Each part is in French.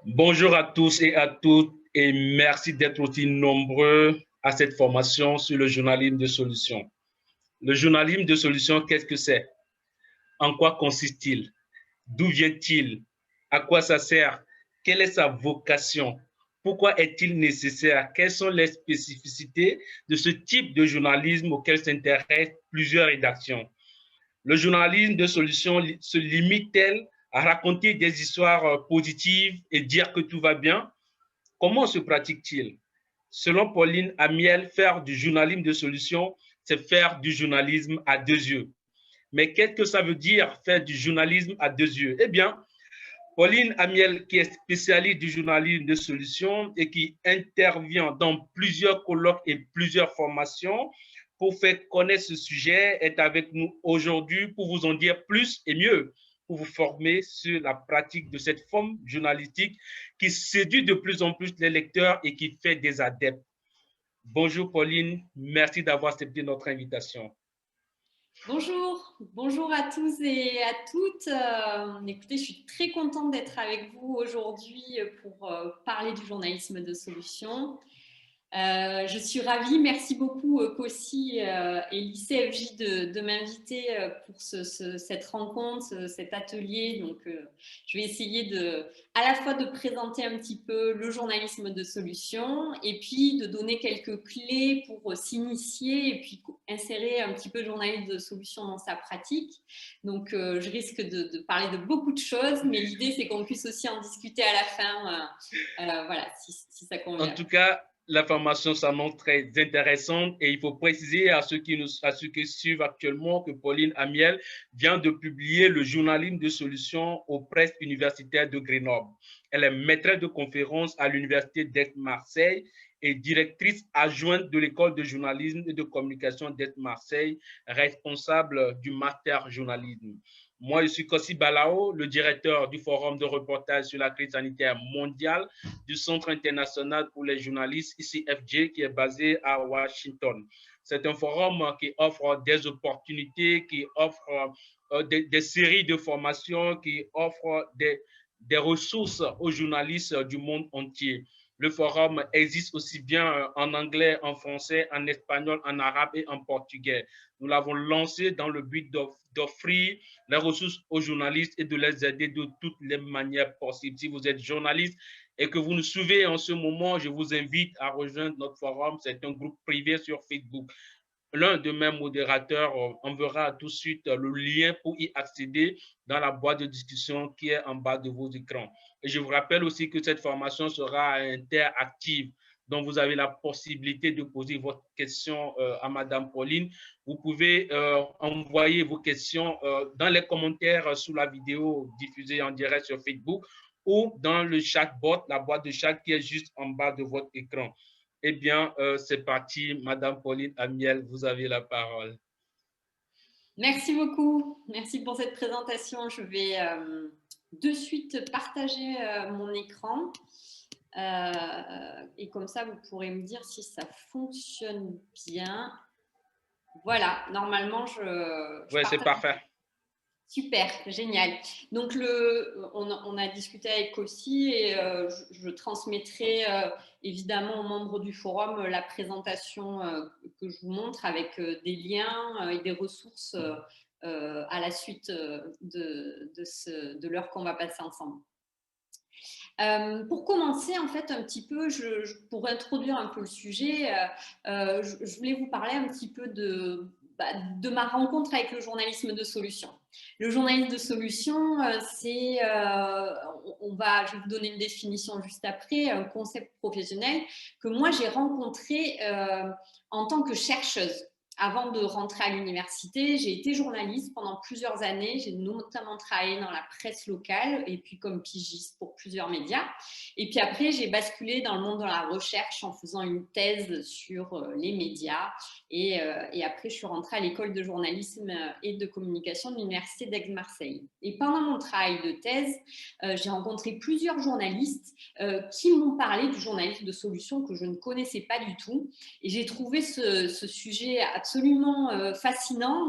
Bonjour à tous et à toutes et merci d'être aussi nombreux à cette formation sur le journalisme de solution. Le journalisme de solution, qu'est-ce que c'est? En quoi consiste-t-il? D'où vient-il? À quoi ça sert? Quelle est sa vocation? Pourquoi est-il nécessaire? Quelles sont les spécificités de ce type de journalisme auquel s'intéressent plusieurs rédactions? Le journalisme de solution se limite-t-elle à raconter des histoires positives et dire que tout va bien? Comment se pratique-t-il? Selon Pauline Amiel, faire du journalisme de solution, c'est faire du journalisme à deux yeux. Mais qu'est-ce que ça veut dire faire du journalisme à deux yeux? Eh bien, Pauline Amiel, qui est spécialiste du journalisme de solution et qui intervient dans plusieurs colloques et plusieurs formations pour faire connaître ce sujet, est avec nous aujourd'hui pour vous en dire plus et mieux, pour vous former sur la pratique de cette forme journalistique qui séduit de plus en plus les lecteurs et qui fait des adeptes. Bonjour Pauline, merci d'avoir accepté notre invitation. Bonjour à tous et à toutes. Écoutez, je suis très contente d'être avec vous aujourd'hui pour parler du journalisme de solution. Je suis ravie, merci beaucoup Kossi et l'ICFJ de m'inviter pour cette rencontre, cet atelier. Donc, je vais essayer à la fois de présenter un petit peu le journalisme de solution et puis de donner quelques clés pour s'initier et puis insérer un petit peu le journalisme de solution dans sa pratique. Donc, je risque de parler de beaucoup de choses, mais l'idée c'est qu'on puisse aussi en discuter à la fin, voilà, si ça En convient. tout cas, la formation s'annonce très intéressante et il faut préciser à ceux qui suivent actuellement que Pauline Amiel vient de publier le journalisme de solution aux presses universitaires de Grenoble. Elle est maîtresse de conférences à l'université d'Aix-Marseille et directrice adjointe de l'école de journalisme et de communication d'Aix-Marseille, responsable du master journalisme. Moi, je suis Kossi Balao, le directeur du forum de reportage sur la crise sanitaire mondiale du Centre international pour les journalistes, ICFJ, qui est basé à Washington. C'est un forum qui offre des opportunités, qui offre des séries de formations, qui offre des ressources aux journalistes du monde entier. Le forum existe aussi bien en anglais, en français, en espagnol, en arabe et en portugais. Nous l'avons lancé dans le but d'offrir les ressources aux journalistes et de les aider de toutes les manières possibles. Si vous êtes journaliste et que vous nous suivez en ce moment, je vous invite à rejoindre notre forum. C'est un groupe privé sur Facebook. L'un de mes modérateurs enverra tout de suite le lien pour y accéder dans la boîte de discussion qui est en bas de vos écrans. Et je vous rappelle aussi que cette formation sera interactive. Donc, vous avez la possibilité de poser votre question à Madame Pauline. Vous pouvez envoyer vos questions dans les commentaires sous la vidéo diffusée en direct sur Facebook ou dans le chatbot, la boîte de chat qui est juste en bas de votre écran. Eh bien, c'est parti, Madame Pauline Amiel, vous avez la parole. Merci beaucoup. Merci pour cette présentation. Je vais de suite partager mon écran. Et comme ça, vous pourrez me dire si ça fonctionne bien. Voilà, normalement, je Oui, c'est partage. parfait. Super, génial. Donc, on a discuté avec Kossi et je transmettrai évidemment aux membres du forum la présentation que je vous montre avec des liens et des ressources à la suite de l'heure qu'on va passer ensemble. Pour commencer, en fait, un petit peu, pour introduire un peu le sujet, je voulais vous parler un petit peu de ma rencontre avec le journalisme de solution. Le journalisme de solution, c'est, je vais vous donner une définition juste après, un concept professionnel que moi j'ai rencontré en tant que chercheuse. Avant de rentrer à l'université, j'ai été journaliste pendant plusieurs années. J'ai notamment travaillé dans la presse locale et puis comme pigiste pour plusieurs médias. Et puis après, j'ai basculé dans le monde de la recherche en faisant une thèse sur les médias. Et après, je suis rentrée à l'école de journalisme et de communication de l'université d'Aix-Marseille. Et pendant mon travail de thèse, j'ai rencontré plusieurs journalistes qui m'ont parlé du journalisme de solution que je ne connaissais pas du tout. Et j'ai trouvé ce sujet absolument fascinant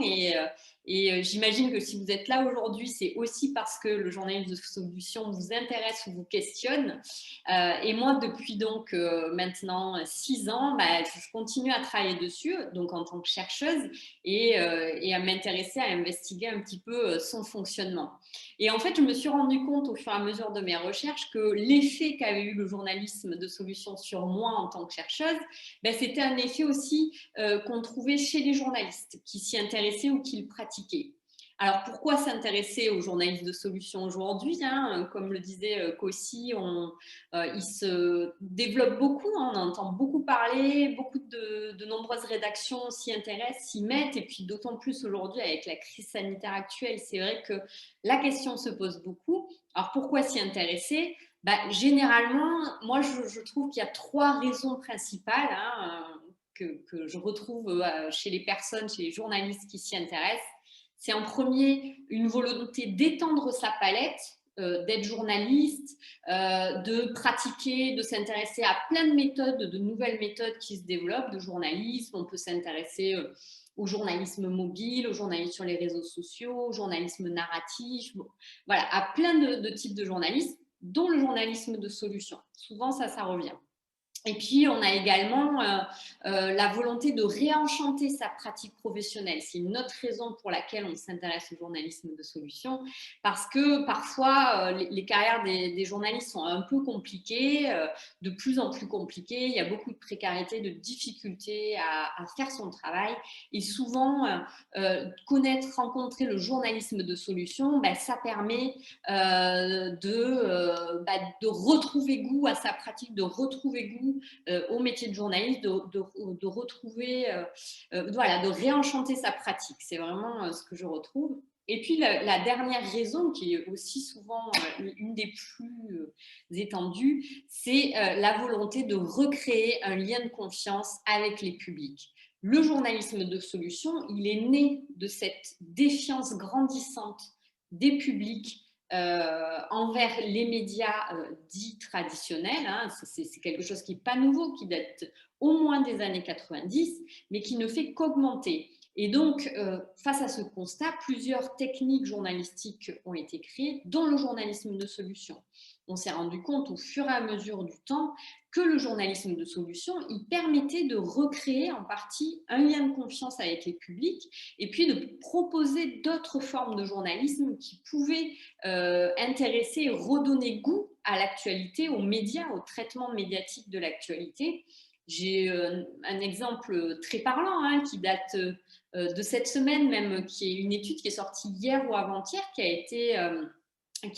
Et j'imagine que si vous êtes là aujourd'hui, c'est aussi parce que le journalisme de solution vous intéresse ou vous questionne. Et moi, depuis donc maintenant 6 ans, je continue à travailler dessus, donc en tant que chercheuse, et à m'intéresser, à investiguer un petit peu son fonctionnement. Et en fait, je me suis rendu compte au fur et à mesure de mes recherches que l'effet qu'avait eu le journalisme de solution sur moi en tant que chercheuse, c'était un effet aussi qu'on trouvait chez les journalistes qui s'y intéressaient ou qui le pratiquaient. Alors, pourquoi s'intéresser aux journalistes de solution aujourd'hui, hein? Comme le disait Cossi, il se développe beaucoup, hein, on entend beaucoup parler, beaucoup de nombreuses rédactions s'y intéressent, s'y mettent, et puis d'autant plus aujourd'hui avec la crise sanitaire actuelle, c'est vrai que la question se pose beaucoup. Alors, pourquoi s'y intéresser? Généralement, moi, je trouve qu'il y a 3 raisons principales, hein, que je retrouve chez les personnes, chez les journalistes qui s'y intéressent. C'est en premier une volonté d'étendre sa palette, d'être journaliste, de pratiquer, de s'intéresser à plein de méthodes, de nouvelles méthodes qui se développent de journalisme. On peut s'intéresser au journalisme mobile, au journalisme sur les réseaux sociaux, au journalisme narratif, voilà, à plein de types de journalisme, dont le journalisme de solution. Souvent, ça revient. Et puis, on a également la volonté de réenchanter sa pratique professionnelle. C'est une autre raison pour laquelle on s'intéresse au journalisme de solution, parce que parfois, les carrières des journalistes sont un peu compliquées, de plus en plus compliquées. Il y a beaucoup de précarité, de difficultés à faire son travail. Et souvent, rencontrer le journalisme de solution, ça permet de retrouver goût à sa pratique, de retrouver goût au métier de journaliste, de retrouver, voilà, de réenchanter sa pratique. C'est vraiment ce que je retrouve. Et puis la dernière raison, qui est aussi souvent une des plus étendues, c'est la volonté de recréer un lien de confiance avec les publics. Le journalisme de solution, il est né de cette défiance grandissante des publics envers les médias dits traditionnels. Hein. C'est quelque chose qui n'est pas nouveau, qui date au moins des années 90, mais qui ne fait qu'augmenter. Et donc, face à ce constat, plusieurs techniques journalistiques ont été créées, dont le journalisme de solution. On s'est rendu compte au fur et à mesure du temps que le journalisme de solution, il permettait de recréer en partie un lien de confiance avec les publics et puis de proposer d'autres formes de journalisme qui pouvaient intéresser et redonner goût à l'actualité, aux médias, au traitement médiatique de l'actualité. J'ai un exemple très parlant hein, qui date de cette semaine même, qui est une étude qui est sortie hier ou avant-hier, qui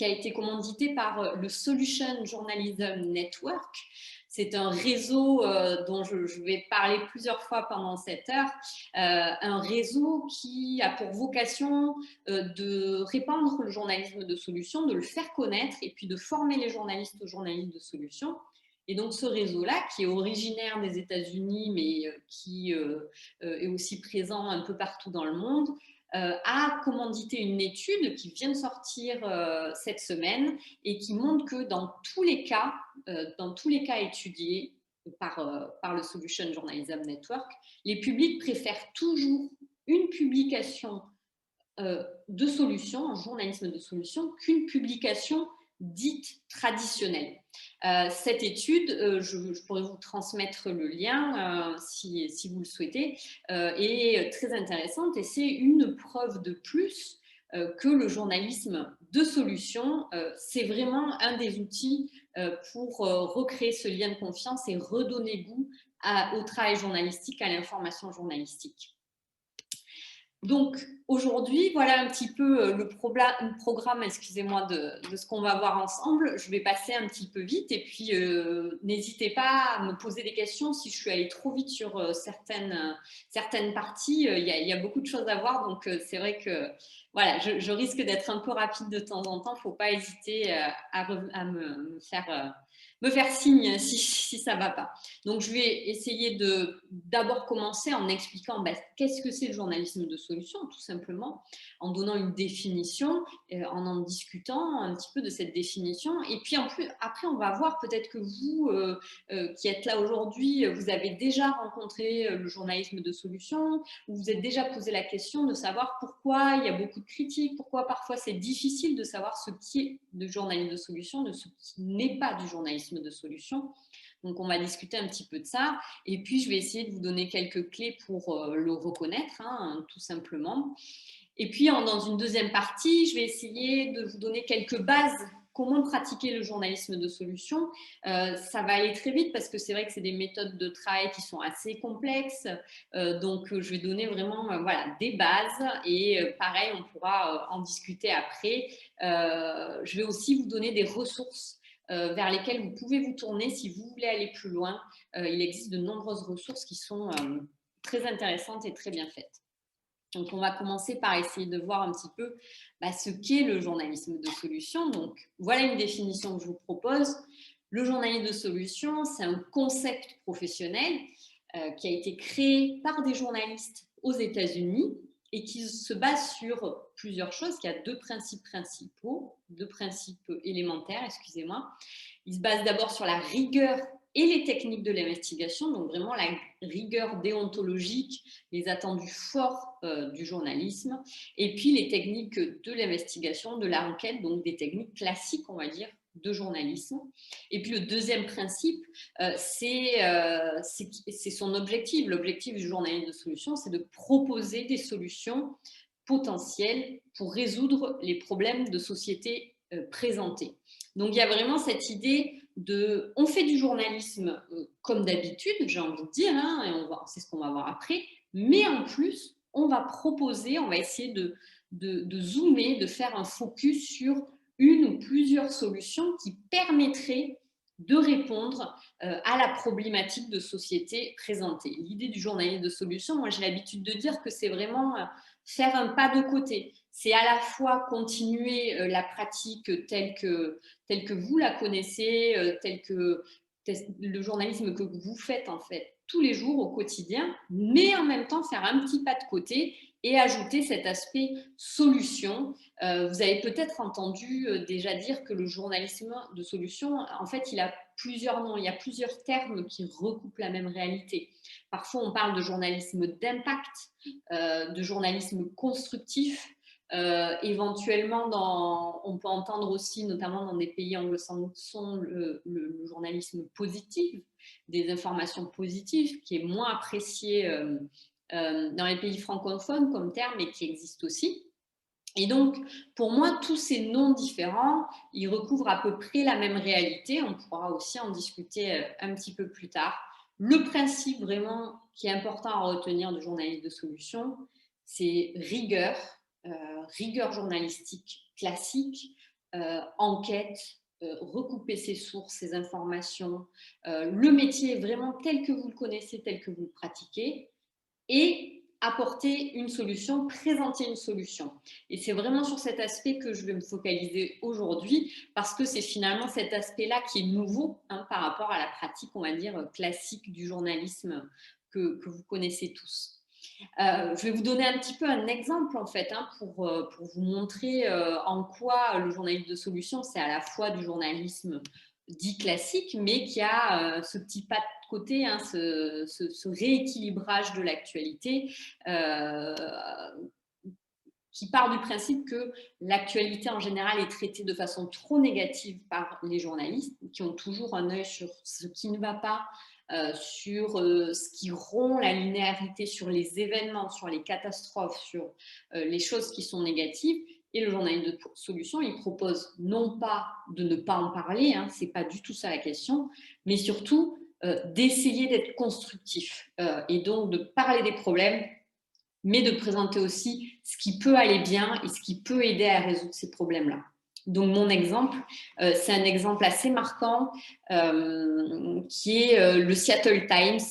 a été commanditée par le Solution Journalism Network. C'est un réseau dont je vais parler plusieurs fois pendant cette heure, un réseau qui a pour vocation de répandre le journalisme de solution, de le faire connaître et puis de former les journalistes aux journalistes de solution. Et donc ce réseau-là, qui est originaire des États-Unis, mais qui est aussi présent un peu partout dans le monde, a commandité une étude qui vient de sortir cette semaine et qui montre que dans tous les cas étudiés par le Solution Journalism Network, les publics préfèrent toujours une publication de solution, un journalisme de solution, qu'une publication dite traditionnelle. Cette étude, je pourrais vous transmettre le lien si vous le souhaitez, est très intéressante et c'est une preuve de plus que le journalisme de solution, c'est vraiment un des outils pour recréer ce lien de confiance et redonner goût au travail journalistique, à l'information journalistique. Donc, aujourd'hui, voilà un petit peu le programme, excusez-moi, de ce qu'on va voir ensemble. Je vais passer un petit peu vite et puis n'hésitez pas à me poser des questions si je suis allée trop vite sur certaines parties. Il y a beaucoup de choses à voir, donc c'est vrai que voilà, je risque d'être un peu rapide de temps en temps. Il ne faut pas hésiter à me me faire signe si ça ne va pas. Donc, je vais essayer d'abord commencer en expliquant qu'est-ce que c'est le journalisme de solution, tout simplement, en donnant une définition, en discutant un petit peu de cette définition. Et puis, après, on va voir peut-être que vous, qui êtes là aujourd'hui, vous avez déjà rencontré le journalisme de solution, vous vous êtes déjà posé la question de savoir pourquoi il y a beaucoup de critiques, pourquoi parfois c'est difficile de savoir ce qui est du journalisme de solution, de ce qui n'est pas du journalisme de solution. Donc, on va discuter un petit peu de ça. Et puis, je vais essayer de vous donner quelques clés pour le reconnaître, tout simplement. Et puis, dans une deuxième partie, je vais essayer de vous donner quelques bases. Comment pratiquer le journalisme de solution. Ça va aller très vite parce que c'est vrai que c'est des méthodes de travail qui sont assez complexes. Donc, je vais donner vraiment des bases et pareil, on pourra en discuter après. Je vais aussi vous donner des ressources vers lesquelles vous pouvez vous tourner si vous voulez aller plus loin. Il existe de nombreuses ressources qui sont très intéressantes et très bien faites. Donc, on va commencer par essayer de voir un petit peu ce qu'est le journalisme de solution. Donc, voilà une définition que je vous propose. Le journalisme de solution, c'est un concept professionnel qui a été créé par des journalistes aux États-Unis et qui se base sur plusieurs choses. Il y a deux principes élémentaires, excusez-moi. Il se base d'abord sur la rigueur et les techniques de l'investigation, donc vraiment la rigueur déontologique, les attendus forts du journalisme, et puis les techniques de l'investigation, de l'enquête, donc des techniques classiques, on va dire, de journalisme. Et puis le deuxième principe, c'est son objectif. L'objectif du journalisme de solution, c'est de proposer des solutions potentielles pour résoudre les problèmes de société présentés. Donc, il y a vraiment cette idée on fait du journalisme comme d'habitude, j'ai envie de dire, et c'est ce qu'on va voir après, mais en plus, on va proposer, on va essayer de zoomer, de faire un focus sur une ou plusieurs solutions qui permettraient de répondre à la problématique de société présentée. L'idée du journalisme de solution, moi j'ai l'habitude de dire que c'est vraiment faire un pas de côté. C'est à la fois continuer la pratique telle que vous la connaissez, tel que le journalisme que vous faites en fait tous les jours au quotidien, mais en même temps faire un petit pas de côté et ajouter cet aspect solution. Vous avez peut-être entendu déjà dire que le journalisme de solution, en fait, il a plusieurs noms, il y a plusieurs termes qui recoupent la même réalité. Parfois, on parle de journalisme d'impact, de journalisme constructif. Éventuellement, on peut entendre aussi, notamment dans des pays anglo-saxons, le journalisme positif, des informations positives, qui est moins apprécié dans les pays francophones comme terme, mais qui existe aussi. Et donc, pour moi, tous ces noms différents, ils recouvrent à peu près la même réalité. On pourra aussi en discuter un petit peu plus tard. Le principe vraiment qui est important à retenir du journalisme de solution, c'est rigueur, rigueur journalistique classique, enquête, recouper ses sources, ses informations. Le métier est vraiment tel que vous le connaissez, tel que vous le pratiquez, et apporter une solution, présenter une solution. Et c'est vraiment sur cet aspect que je vais me focaliser aujourd'hui, parce que c'est finalement cet aspect-là qui est nouveau par rapport à la pratique, on va dire, classique du journalisme que vous connaissez tous. Je vais vous donner un petit peu un exemple en fait pour vous montrer en quoi le journalisme de solution, c'est à la fois du journalisme dit classique, mais qui a ce petit pas de côté, ce rééquilibrage de l'actualité qui part du principe que l'actualité en général est traitée de façon trop négative par les journalistes, qui ont toujours un œil sur ce qui ne va pas, sur ce qui rompt la linéarité, sur les événements, sur les catastrophes, sur les choses qui sont négatives. Et le journalisme de solution, il propose non pas de ne pas en parler, c'est pas du tout ça la question, mais surtout d'essayer d'être constructif et donc de parler des problèmes, mais de présenter aussi ce qui peut aller bien et ce qui peut aider à résoudre ces problèmes-là. Donc, mon exemple, c'est un exemple assez marquant qui est le Seattle Times.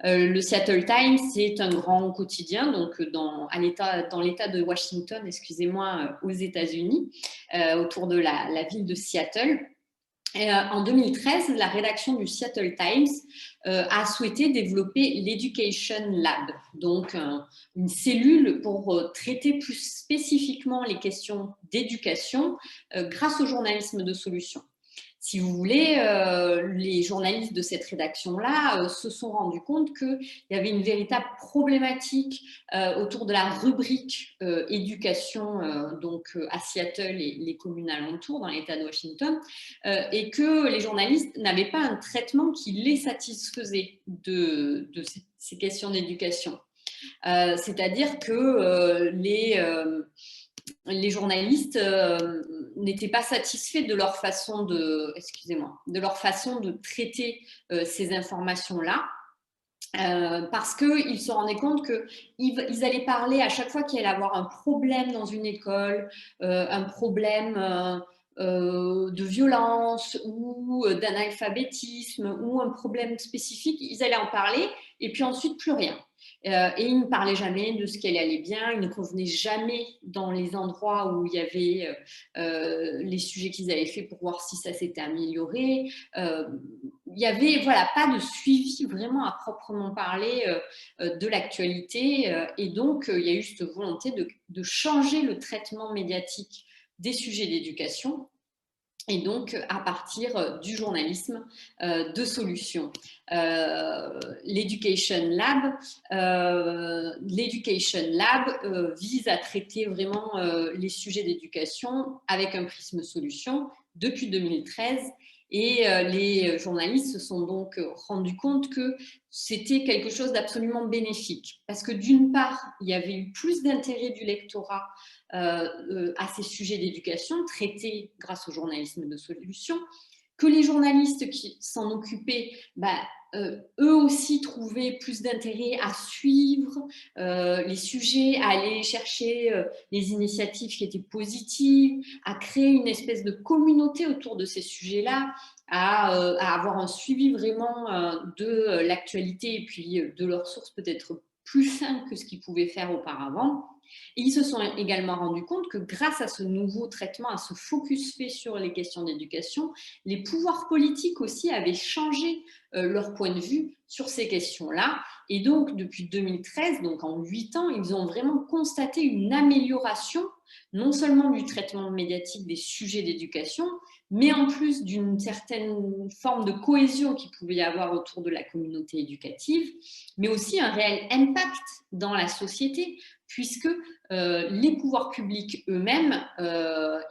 Le Seattle Times, c'est un grand quotidien donc dans l'État de Washington, excusez-moi, aux États-Unis, autour de la ville de Seattle. En 2013, la rédaction du Seattle Times a souhaité développer l'Education Lab, donc une cellule pour traiter plus spécifiquement les questions d'éducation grâce au journalisme de solution. Si vous voulez, les journalistes de cette rédaction-là se sont rendus compte qu'il y avait une véritable problématique autour de la rubrique éducation donc à Seattle et les communes alentours dans l'État de Washington et que les journalistes n'avaient pas un traitement qui les satisfaisait de ces questions d'éducation. C'est-à-dire que les journalistes n'étaient pas satisfaits de leur façon de traiter ces informations-là. Parce qu'ils se rendaient compte qu'ils allaient parler à chaque fois qu'il allait avoir un problème dans une école, un problème de violence ou d'analphabétisme ou un problème spécifique, ils allaient en parler et puis ensuite plus rien. Et ils ne parlaient jamais de ce qui allait bien, ils ne revenaient jamais dans les endroits où il y avait les sujets qu'ils avaient faits pour voir si ça s'était amélioré. Il n'y avait pas de suivi vraiment à proprement parler de l'actualité. Et donc, il y a eu cette volonté de changer le traitement médiatique des sujets d'éducation et donc à partir du journalisme de solutions. L'Education Lab vise à traiter vraiment les sujets d'éducation avec un prisme solution depuis 2013 et les journalistes se sont donc rendus compte que c'était quelque chose d'absolument bénéfique parce que d'une part, il y avait eu plus d'intérêt du lectorat à ces sujets d'éducation traités grâce au journalisme de solution, que les journalistes qui s'en occupaient, eux aussi trouvaient plus d'intérêt à suivre les sujets, à aller chercher les initiatives qui étaient positives, à créer une espèce de communauté autour de ces sujets-là, à avoir un suivi vraiment de l'actualité et puis de leurs sources peut-être plus fin que ce qu'ils pouvaient faire auparavant. Et ils se sont également rendus compte que grâce à ce nouveau traitement, à ce focus fait sur les questions d'éducation, les pouvoirs politiques aussi avaient changé leur point de vue sur ces questions-là. Et donc, depuis 2013, donc en 8 ans, ils ont vraiment constaté une amélioration, non seulement du traitement médiatique des sujets d'éducation, mais en plus d'une certaine forme de cohésion qu'il pouvait y avoir autour de la communauté éducative, mais aussi un réel impact dans la société, puisque les pouvoirs publics eux-mêmes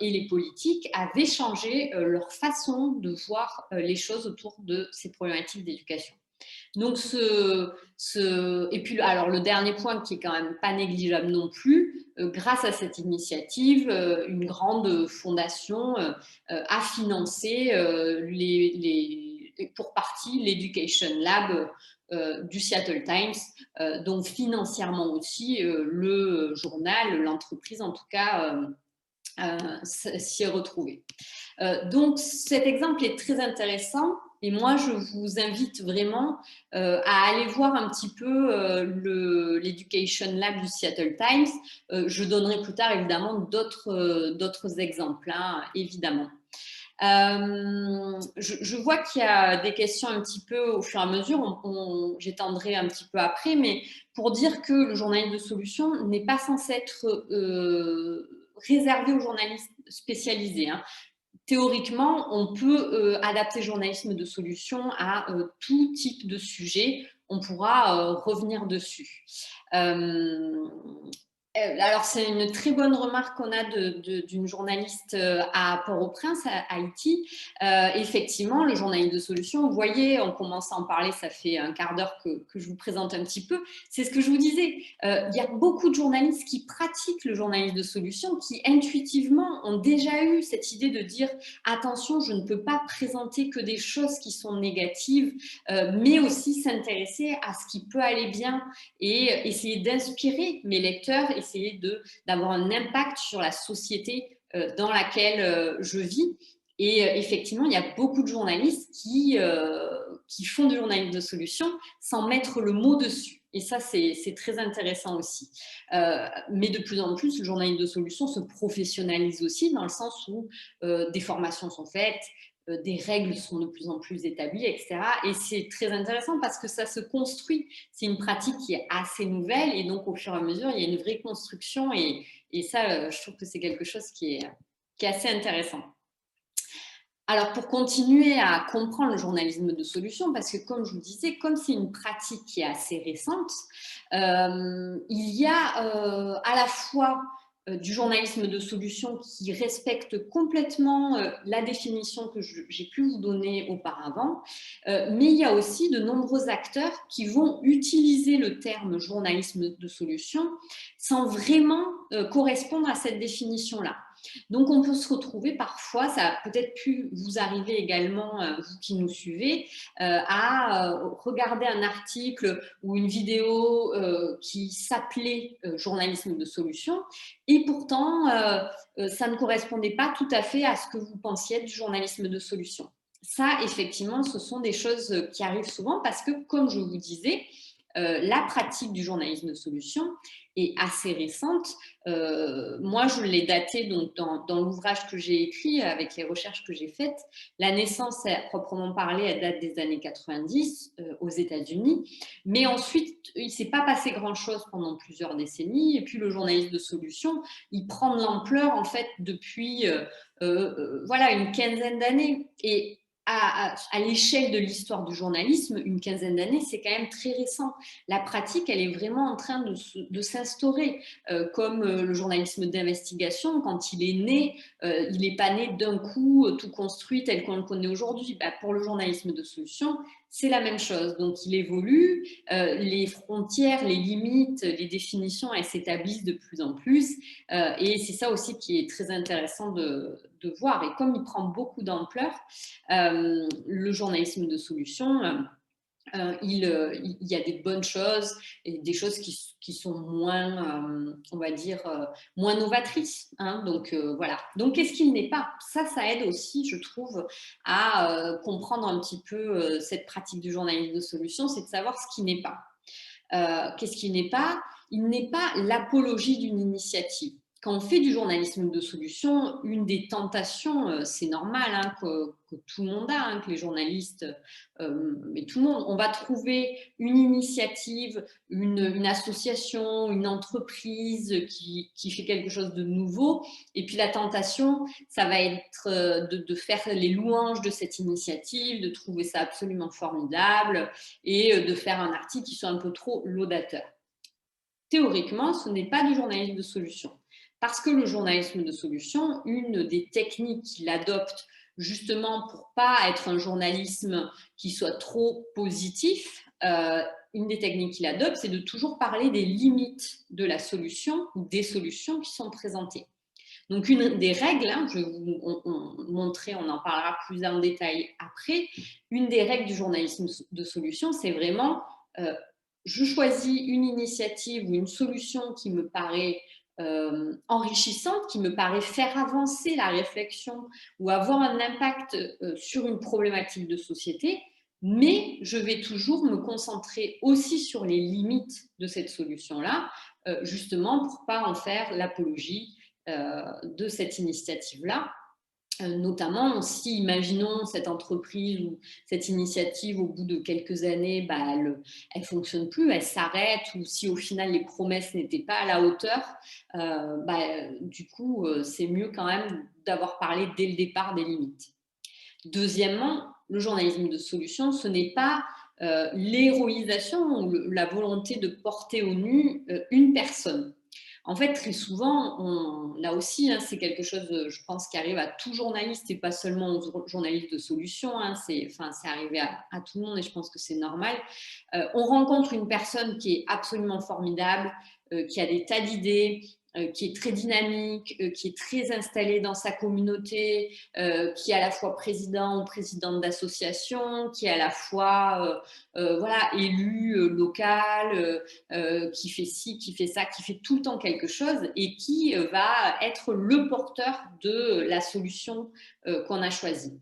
et les politiques avaient changé leur façon de voir les choses autour de ces problématiques d'éducation. Donc, et puis, alors, le dernier point qui est quand même pas négligeable non plus, grâce à cette initiative, une grande fondation a financé pour partie l'Education Lab du Seattle Times, donc financièrement aussi le journal, l'entreprise en tout cas, s'y est retrouvée. Donc cet exemple est très intéressant et moi je vous invite vraiment à aller voir un petit peu l'Education Lab du Seattle Times. Je donnerai plus tard évidemment d'autres exemples, hein, évidemment. Je vois qu'il y a des questions un petit peu au fur et à mesure, j'étendrai un petit peu après, mais pour dire que le journalisme de solution n'est pas censé être réservé aux journalistes spécialisés, hein. Théoriquement, on peut adapter le journalisme de solution à tout type de sujet. On pourra revenir dessus. Alors, c'est une très bonne remarque qu'on a d'une journaliste à Port-au-Prince, à Haïti. Effectivement, le journalisme de solution, vous voyez, on commence à en parler, ça fait un quart d'heure que je vous présente un petit peu. C'est ce que je vous disais. Il y a beaucoup de journalistes qui pratiquent le journalisme de solution, qui intuitivement ont déjà eu cette idée de dire « Attention, je ne peux pas présenter que des choses qui sont négatives, mais aussi s'intéresser à ce qui peut aller bien et essayer d'inspirer mes lecteurs, essayer d'avoir un impact sur la société dans laquelle je vis. » Et effectivement, il y a beaucoup de journalistes qui font du journalisme de solution sans mettre le mot dessus. Et ça, c'est très intéressant aussi. Mais de plus en plus, le journalisme de solution se professionnalise aussi dans le sens où des formations sont faites, des règles sont de plus en plus établies, etc. Et c'est très intéressant parce que ça se construit. C'est une pratique qui est assez nouvelle et donc au fur et à mesure, il y a une vraie construction et ça, je trouve que c'est quelque chose qui est assez intéressant. Alors, pour continuer à comprendre le journalisme de solution, parce que comme je vous disais, comme c'est une pratique qui est assez récente, il y a à la fois du journalisme de solution qui respecte complètement la définition que j'ai pu vous donner auparavant, mais il y a aussi de nombreux acteurs qui vont utiliser le terme journalisme de solution sans vraiment correspondre à cette définition-là. Donc, on peut se retrouver parfois, ça a peut-être pu vous arriver également, vous qui nous suivez, à regarder un article ou une vidéo qui s'appelait journalisme de solution et pourtant, ça ne correspondait pas tout à fait à ce que vous pensiez du journalisme de solution. Ça, effectivement, ce sont des choses qui arrivent souvent parce que, comme je vous disais, la pratique du journalisme de solution est assez récente. Moi, je l'ai datée donc, dans l'ouvrage que j'ai écrit avec les recherches que j'ai faites. La naissance, à proprement parler, elle date des années 90 aux États-Unis. Mais ensuite, il ne s'est pas passé grand-chose pendant plusieurs décennies. Et puis, le journalisme de solution, il prend de l'ampleur en fait depuis voilà, une quinzaine d'années. Et à l'échelle de l'histoire du journalisme, une quinzaine d'années, c'est quand même très récent. La pratique, elle est vraiment en train de s'instaurer, comme le journalisme d'investigation, quand il est né, il n'est pas né d'un coup, tout construit tel qu'on le connaît aujourd'hui. Bah, pour le journalisme de solution, c'est la même chose. Donc, il évolue, les frontières, les limites, les définitions, elles s'établissent de plus en plus. Et c'est ça aussi qui est très intéressant de voir. Et comme il prend beaucoup d'ampleur, le journalisme de solution, il y a des bonnes choses et des choses qui sont moins, on va dire, moins novatrices. Hein. Donc, voilà. Donc, qu'est-ce qu'il n'est pas? Ça aide aussi, je trouve, à comprendre un petit peu cette pratique du journalisme de solution, c'est de savoir ce qui n'est pas. Qu'est-ce qui n'est pas? Il n'est pas l'apologie d'une initiative. Quand on fait du journalisme de solution, une des tentations, c'est normal hein, que tout le monde a, hein, que les journalistes, mais tout le monde, on va trouver une initiative, une association, une entreprise qui fait quelque chose de nouveau. Et puis la tentation, ça va être de faire les louanges de cette initiative, de trouver ça absolument formidable et de faire un article qui soit un peu trop laudateur. Théoriquement, ce n'est pas du journalisme de solution. Parce que le journalisme de solution, une des techniques qu'il adopte justement pour pas être un journalisme qui soit trop positif, une des techniques qu'il adopte, c'est de toujours parler des limites de la solution ou des solutions qui sont présentées. Donc, une des règles, hein, je vais vous montrer, on en parlera plus en détail après, une des règles du journalisme de solution, c'est vraiment, je choisis une initiative ou une solution qui me paraît enrichissante, qui me paraît faire avancer la réflexion ou avoir un impact sur une problématique de société, mais je vais toujours me concentrer aussi sur les limites de cette solution-là, justement pour ne pas en faire l'apologie de cette initiative-là. Notamment, si imaginons cette entreprise ou cette initiative au bout de quelques années, bah, elle ne fonctionne plus, elle s'arrête, ou si au final les promesses n'étaient pas à la hauteur, du coup, c'est mieux quand même d'avoir parlé dès le départ des limites. Deuxièmement, le journalisme de solution, ce n'est pas l'héroïsation ou la volonté de porter au nu une personne. En fait, très souvent, là aussi, hein, c'est quelque chose, je pense, qui arrive à tout journaliste et pas seulement aux journalistes de solution. Hein, c'est arrivé à tout le monde et je pense que c'est normal. On rencontre une personne qui est absolument formidable, qui a des tas d'idées, qui est très dynamique, qui est très installé dans sa communauté, qui est à la fois président ou présidente d'association, qui est à la fois voilà, élu local, qui fait ci, qui fait ça, qui fait tout le temps quelque chose et qui va être le porteur de la solution qu'on a choisie.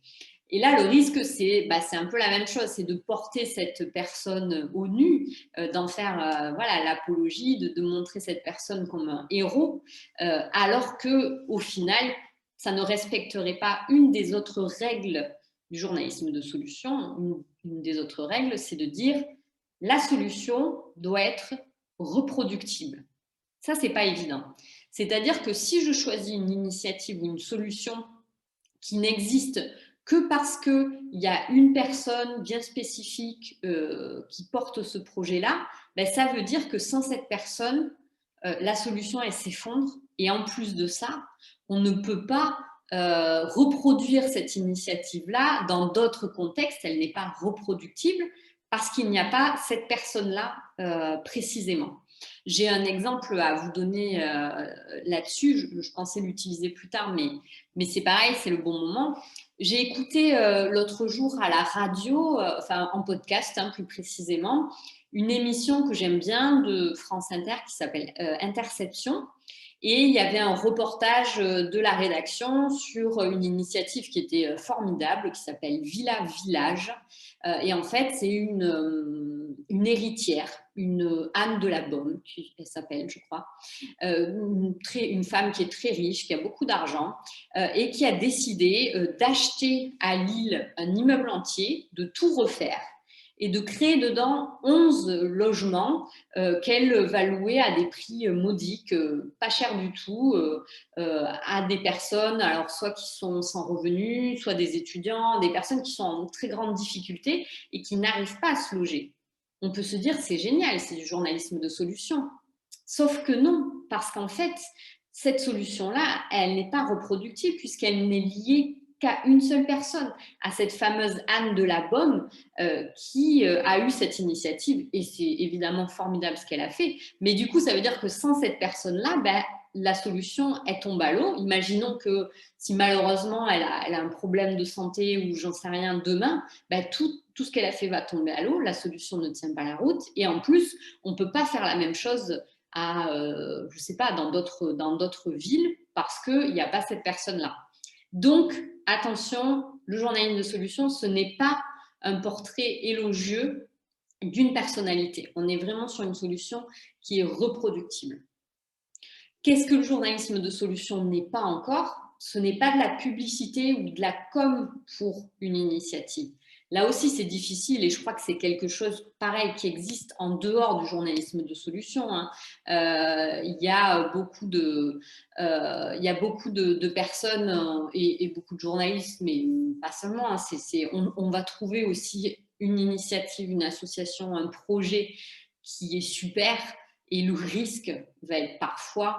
Et là, le risque, c'est un peu la même chose, c'est de porter cette personne au nu, d'en faire voilà, l'apologie, de montrer cette personne comme un héros, alors qu'au final, ça ne respecterait pas une des autres règles du journalisme de solution, une des autres règles, c'est de dire la solution doit être reproductible. Ça, c'est pas évident. C'est-à-dire que si je choisis une initiative ou une solution qui n'existe que parce qu'il y a une personne bien spécifique qui porte ce projet-là, ben, ça veut dire que sans cette personne, la solution, elle s'effondre. Et en plus de ça, on ne peut pas reproduire cette initiative-là dans d'autres contextes. Elle n'est pas reproductible parce qu'il n'y a pas cette personne-là précisément. J'ai un exemple à vous donner là-dessus. Je pensais l'utiliser plus tard, mais c'est pareil, c'est le bon moment. J'ai écouté l'autre jour à la radio, enfin en podcast plus précisément, une émission que j'aime bien de France Inter qui s'appelle Interception. Et il y avait un reportage de la rédaction sur une initiative qui était formidable, qui s'appelle Villa Village. Et en fait, c'est une héritière, une Anne de la Baume, elle s'appelle, je crois, une femme qui est très riche, qui a beaucoup d'argent et qui a décidé d'acheter à Lille un immeuble entier, de tout refaire et de créer dedans 11 logements qu'elle va louer à des prix modiques, pas cher du tout, à des personnes, alors soit qui sont sans revenus, soit des étudiants, des personnes qui sont en très grande difficulté et qui n'arrivent pas à se loger. On peut se dire c'est génial, c'est du journalisme de solution. Sauf que non, parce qu'en fait, cette solution-là, elle n'est pas reproductible puisqu'elle n'est liée qu'à une seule personne, à cette fameuse Anne de la Baume qui a eu cette initiative. Et c'est évidemment formidable ce qu'elle a fait. Mais du coup, ça veut dire que sans cette personne-là, ben, la solution, elle tombe à l'eau. Imaginons que si malheureusement, elle a un problème de santé ou j'en sais rien demain, ben, tout ce qu'elle a fait va tomber à l'eau. La solution ne tient pas la route. Et en plus, on ne peut pas faire la même chose à, je sais pas, dans d'autres villes parce qu'il n'y a pas cette personne-là. Donc, attention, le journalisme de solution, ce n'est pas un portrait élogieux d'une personnalité. On est vraiment sur une solution qui est reproductible. Qu'est-ce que le journalisme de solution n'est pas encore? Ce n'est pas de la publicité ou de la com pour une initiative. Là aussi, c'est difficile et je crois que c'est quelque chose pareil qui existe en dehors du journalisme de solution. Il y a beaucoup de personnes et beaucoup de journalistes, mais pas seulement. On va trouver aussi une initiative, une association, un projet qui est super et le risque va être parfois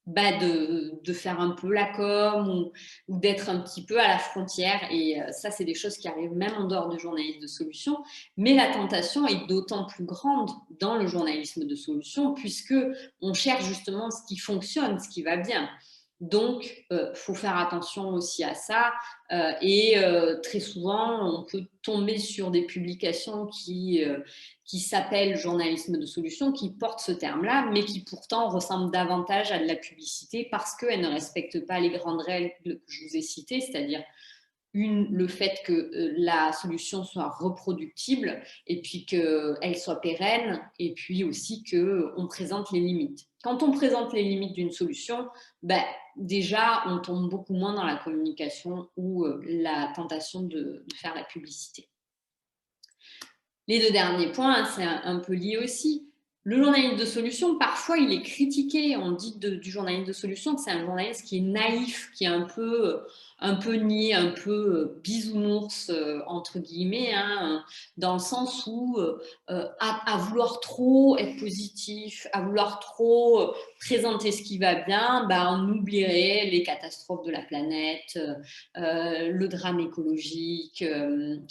de faire un peu la com ou d'être un petit peu à la frontière. Et ça, c'est des choses qui arrivent même en dehors du journalisme de solution. Mais la tentation est d'autant plus grande dans le journalisme de solution puisque on cherche justement ce qui fonctionne, ce qui va bien. Donc, faut faire attention aussi à ça. Et très souvent, on peut tomber sur des publications qui s'appellent journalisme de solution, qui portent ce terme-là, mais qui pourtant ressemblent davantage à de la publicité parce qu'elles ne respectent pas les grandes règles que je vous ai citées, c'est-à-dire le fait que la solution soit reproductible et puis qu'elle soit pérenne et puis aussi qu'on présente les limites. Quand on présente les limites d'une solution, ben, déjà, on tombe beaucoup moins dans la communication ou la tentation de faire la publicité. Les deux derniers points, c'est un peu lié aussi. Le journaliste de solution, parfois, il est critiqué. On dit du journaliste de solution que c'est un journaliste qui est naïf, qui est un peu niais, un peu bisounours, entre guillemets, dans le sens où à vouloir trop être positif, à vouloir trop présenter ce qui va bien, on oublierait les catastrophes de la planète, le drame écologique,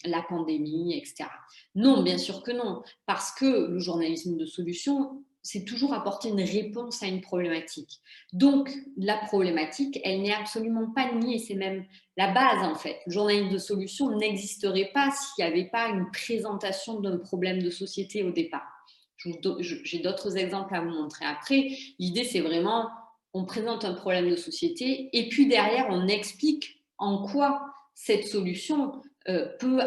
la pandémie, etc. Non, bien sûr que non, parce que le journalisme de solution, c'est toujours apporter une réponse à une problématique. Donc, la problématique, elle n'est absolument pas niée, c'est même la base en fait. Le journalisme de solution n'existerait pas s'il n'y avait pas une présentation d'un problème de société au départ. J'ai d'autres exemples à vous montrer après. L'idée, c'est vraiment, on présente un problème de société et puis derrière, on explique en quoi cette solution peut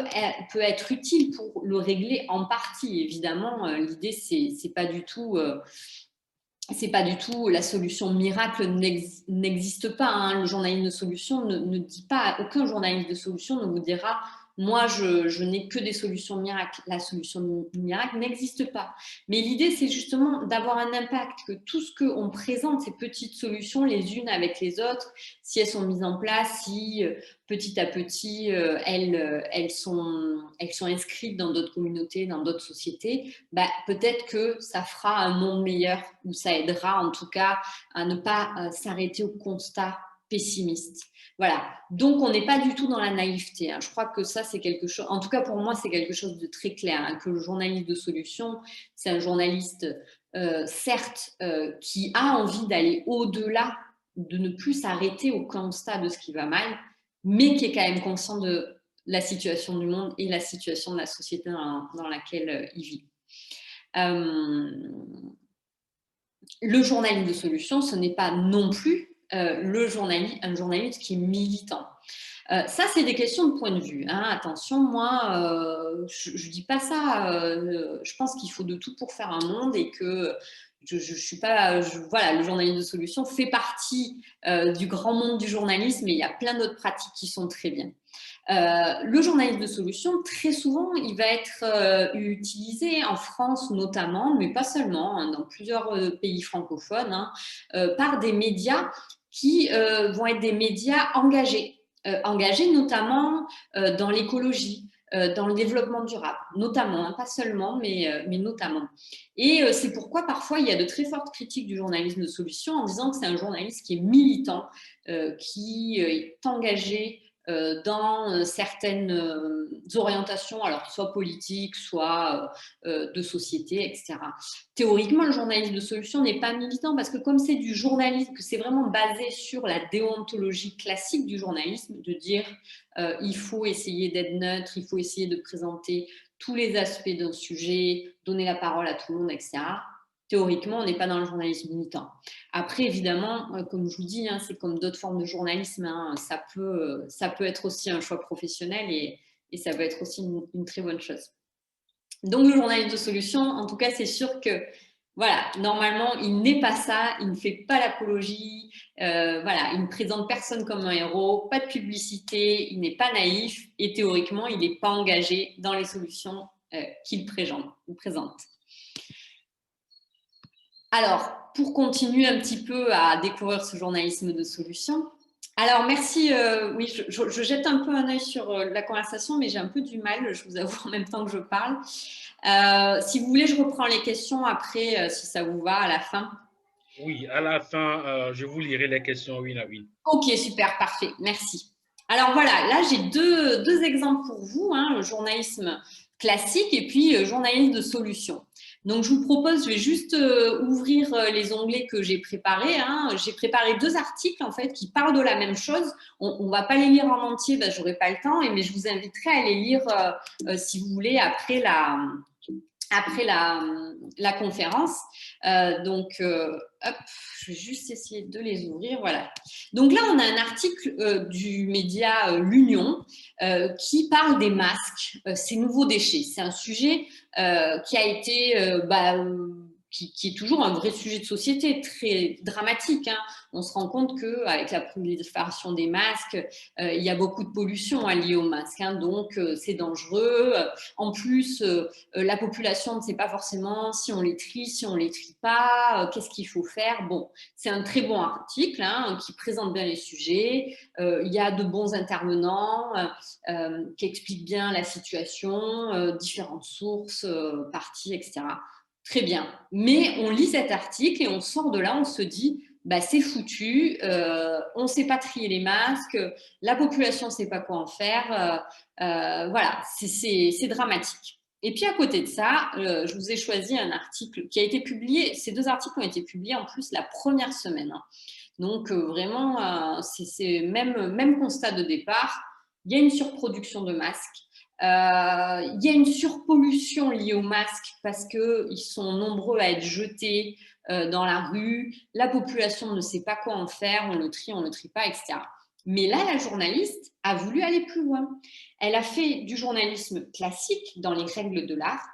être utile pour le régler en partie. Évidemment, l'idée, c'est pas du tout la solution miracle n'existe pas. Le journaliste de solution ne dit pas, aucun journaliste de solution ne vous dira moi, je n'ai que des solutions miracles. La solution miracle n'existe pas. Mais l'idée, c'est justement d'avoir un impact, que tout ce qu'on présente, ces petites solutions, les unes avec les autres, si elles sont mises en place, si petit à petit, elles sont inscrites dans d'autres communautés, dans d'autres sociétés, bah, peut-être que ça fera un monde meilleur, ou ça aidera en tout cas à ne pas s'arrêter au constat pessimiste. Voilà, donc on n'est pas du tout dans la naïveté. Hein. Je crois que ça, c'est quelque chose, en tout cas pour moi, c'est quelque chose de très clair, hein, que le journaliste de solution, c'est un journaliste, certes, qui a envie d'aller au-delà, de ne plus s'arrêter au constat de ce qui va mal, mais qui est quand même conscient de la situation du monde et la situation de la société dans laquelle il vit. Le journaliste de solution, ce n'est pas non plus un journaliste qui est militant. Ça, c'est des questions de point de vue. Hein. Attention, moi, je ne dis pas ça. Je pense qu'il faut de tout pour faire un monde et que je suis pas. Voilà, le journaliste de solution fait partie du grand monde du journalisme, mais il y a plein d'autres pratiques qui sont très bien. Le journaliste de solution, très souvent, il va être utilisé en France notamment, mais pas seulement, hein, dans plusieurs pays francophones, hein, par des médias qui vont être des médias engagés. Engagés notamment dans l'écologie, dans le développement durable, notamment, hein, pas seulement, mais notamment. Et c'est pourquoi parfois il y a de très fortes critiques du journalisme de solution en disant que c'est un journaliste qui est militant, qui est engagé dans certaines orientations, alors soit politiques, soit de société, etc. Théoriquement, le journaliste de solution n'est pas militant parce que comme c'est du journalisme, que c'est vraiment basé sur la déontologie classique du journalisme, de dire il faut essayer d'être neutre, il faut essayer de présenter tous les aspects d'un sujet, donner la parole à tout le monde, etc. Théoriquement, on n'est pas dans le journalisme militant. Après, évidemment, comme je vous dis, hein, c'est comme d'autres formes de journalisme, hein, ça peut être aussi un choix professionnel et ça peut être aussi une très bonne chose. Donc, le journaliste de solution, en tout cas, c'est sûr que, voilà, normalement, il n'est pas ça, il ne fait pas l'apologie, voilà, il ne présente personne comme un héros, pas de publicité, il n'est pas naïf et théoriquement, il n'est pas engagé dans les solutions qu'il présente. Alors, pour continuer un petit peu à découvrir ce journalisme de solution, alors merci, oui, je jette un peu un œil sur la conversation, mais j'ai un peu du mal, je vous avoue, en même temps que je parle. Si vous voulez, je reprends les questions après, si ça vous va, à la fin. Oui, à la fin, je vous lirai les questions win à win. Ok, super, parfait, merci. Alors voilà, là j'ai deux exemples pour vous, hein, le journalisme classique et puis journalisme de solution. Donc, je vous propose, je vais juste ouvrir les onglets que j'ai préparés. Hein. J'ai préparé 2 articles, en fait, qui parlent de la même chose. On ne va pas les lire en entier, je n'aurai pas le temps, mais je vous inviterai à les lire, si vous voulez, après la conférence. Donc, hop, je vais juste essayer de les ouvrir. Voilà. Donc là, on a un article du média L'Union qui parle des masques, ces nouveaux déchets. C'est un sujet qui a été qui est toujours un vrai sujet de société, très dramatique. Hein. On se rend compte qu'avec la prolifération des masques, il y a beaucoup de pollution liée aux masques, hein, donc c'est dangereux. En plus, la population ne sait pas forcément si on les trie, si on les trie pas, qu'est-ce qu'il faut faire. Bon, c'est un très bon article hein, qui présente bien les sujets. Il y a de bons intervenants qui expliquent bien la situation, différentes sources, parties, etc. Très bien. Mais on lit cet article et on sort de là, on se dit, bah, c'est foutu, on ne sait pas trier les masques, la population ne sait pas quoi en faire. Voilà, c'est dramatique. Et puis à côté de ça, je vous ai choisi un article qui a été publié, ces 2 articles ont été publiés en plus la première semaine. Hein. Donc vraiment, c'est même constat de départ. Il y a une surproduction de masques. Il y a une surpollution liée aux masques parce qu'ils sont nombreux à être jetés dans la rue. La population ne sait pas quoi en faire, on le trie pas, etc. Mais là, la journaliste a voulu aller plus loin. Elle a fait du journalisme classique dans les règles de l'art,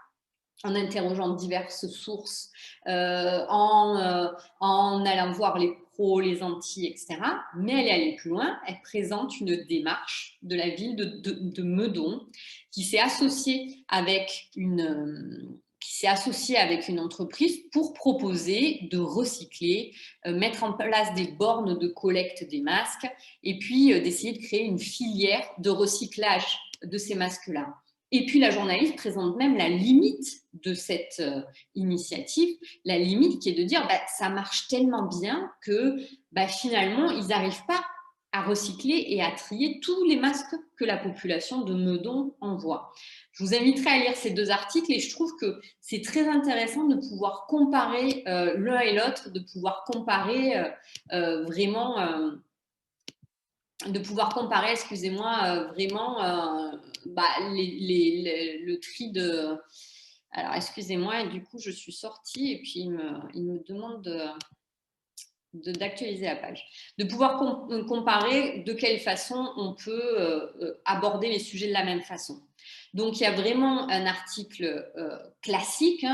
en interrogeant diverses sources, en allant voir les pros, les anti, etc. Mais elle est allée plus loin, elle présente une démarche de la ville de Meudon qui s'est associée avec une entreprise pour proposer de recycler, mettre en place des bornes de collecte des masques et puis d'essayer de créer une filière de recyclage de ces masques-là. Et puis la journaliste présente même la limite de cette initiative, la limite qui est de dire ça marche tellement bien que finalement ils n'arrivent pas à recycler et à trier tous les masques que la population de Meudon envoie. Je vous inviterai à lire ces 2 articles et je trouve que c'est très intéressant de pouvoir comparer l'un et l'autre, de pouvoir comparer vraiment... de pouvoir comparer, excusez-moi, vraiment le tri de... Alors, excusez-moi, et du coup, je suis sortie et puis il me demande d'actualiser la page. De pouvoir comparer de quelle façon on peut aborder les sujets de la même façon. Donc, il y a vraiment un article classique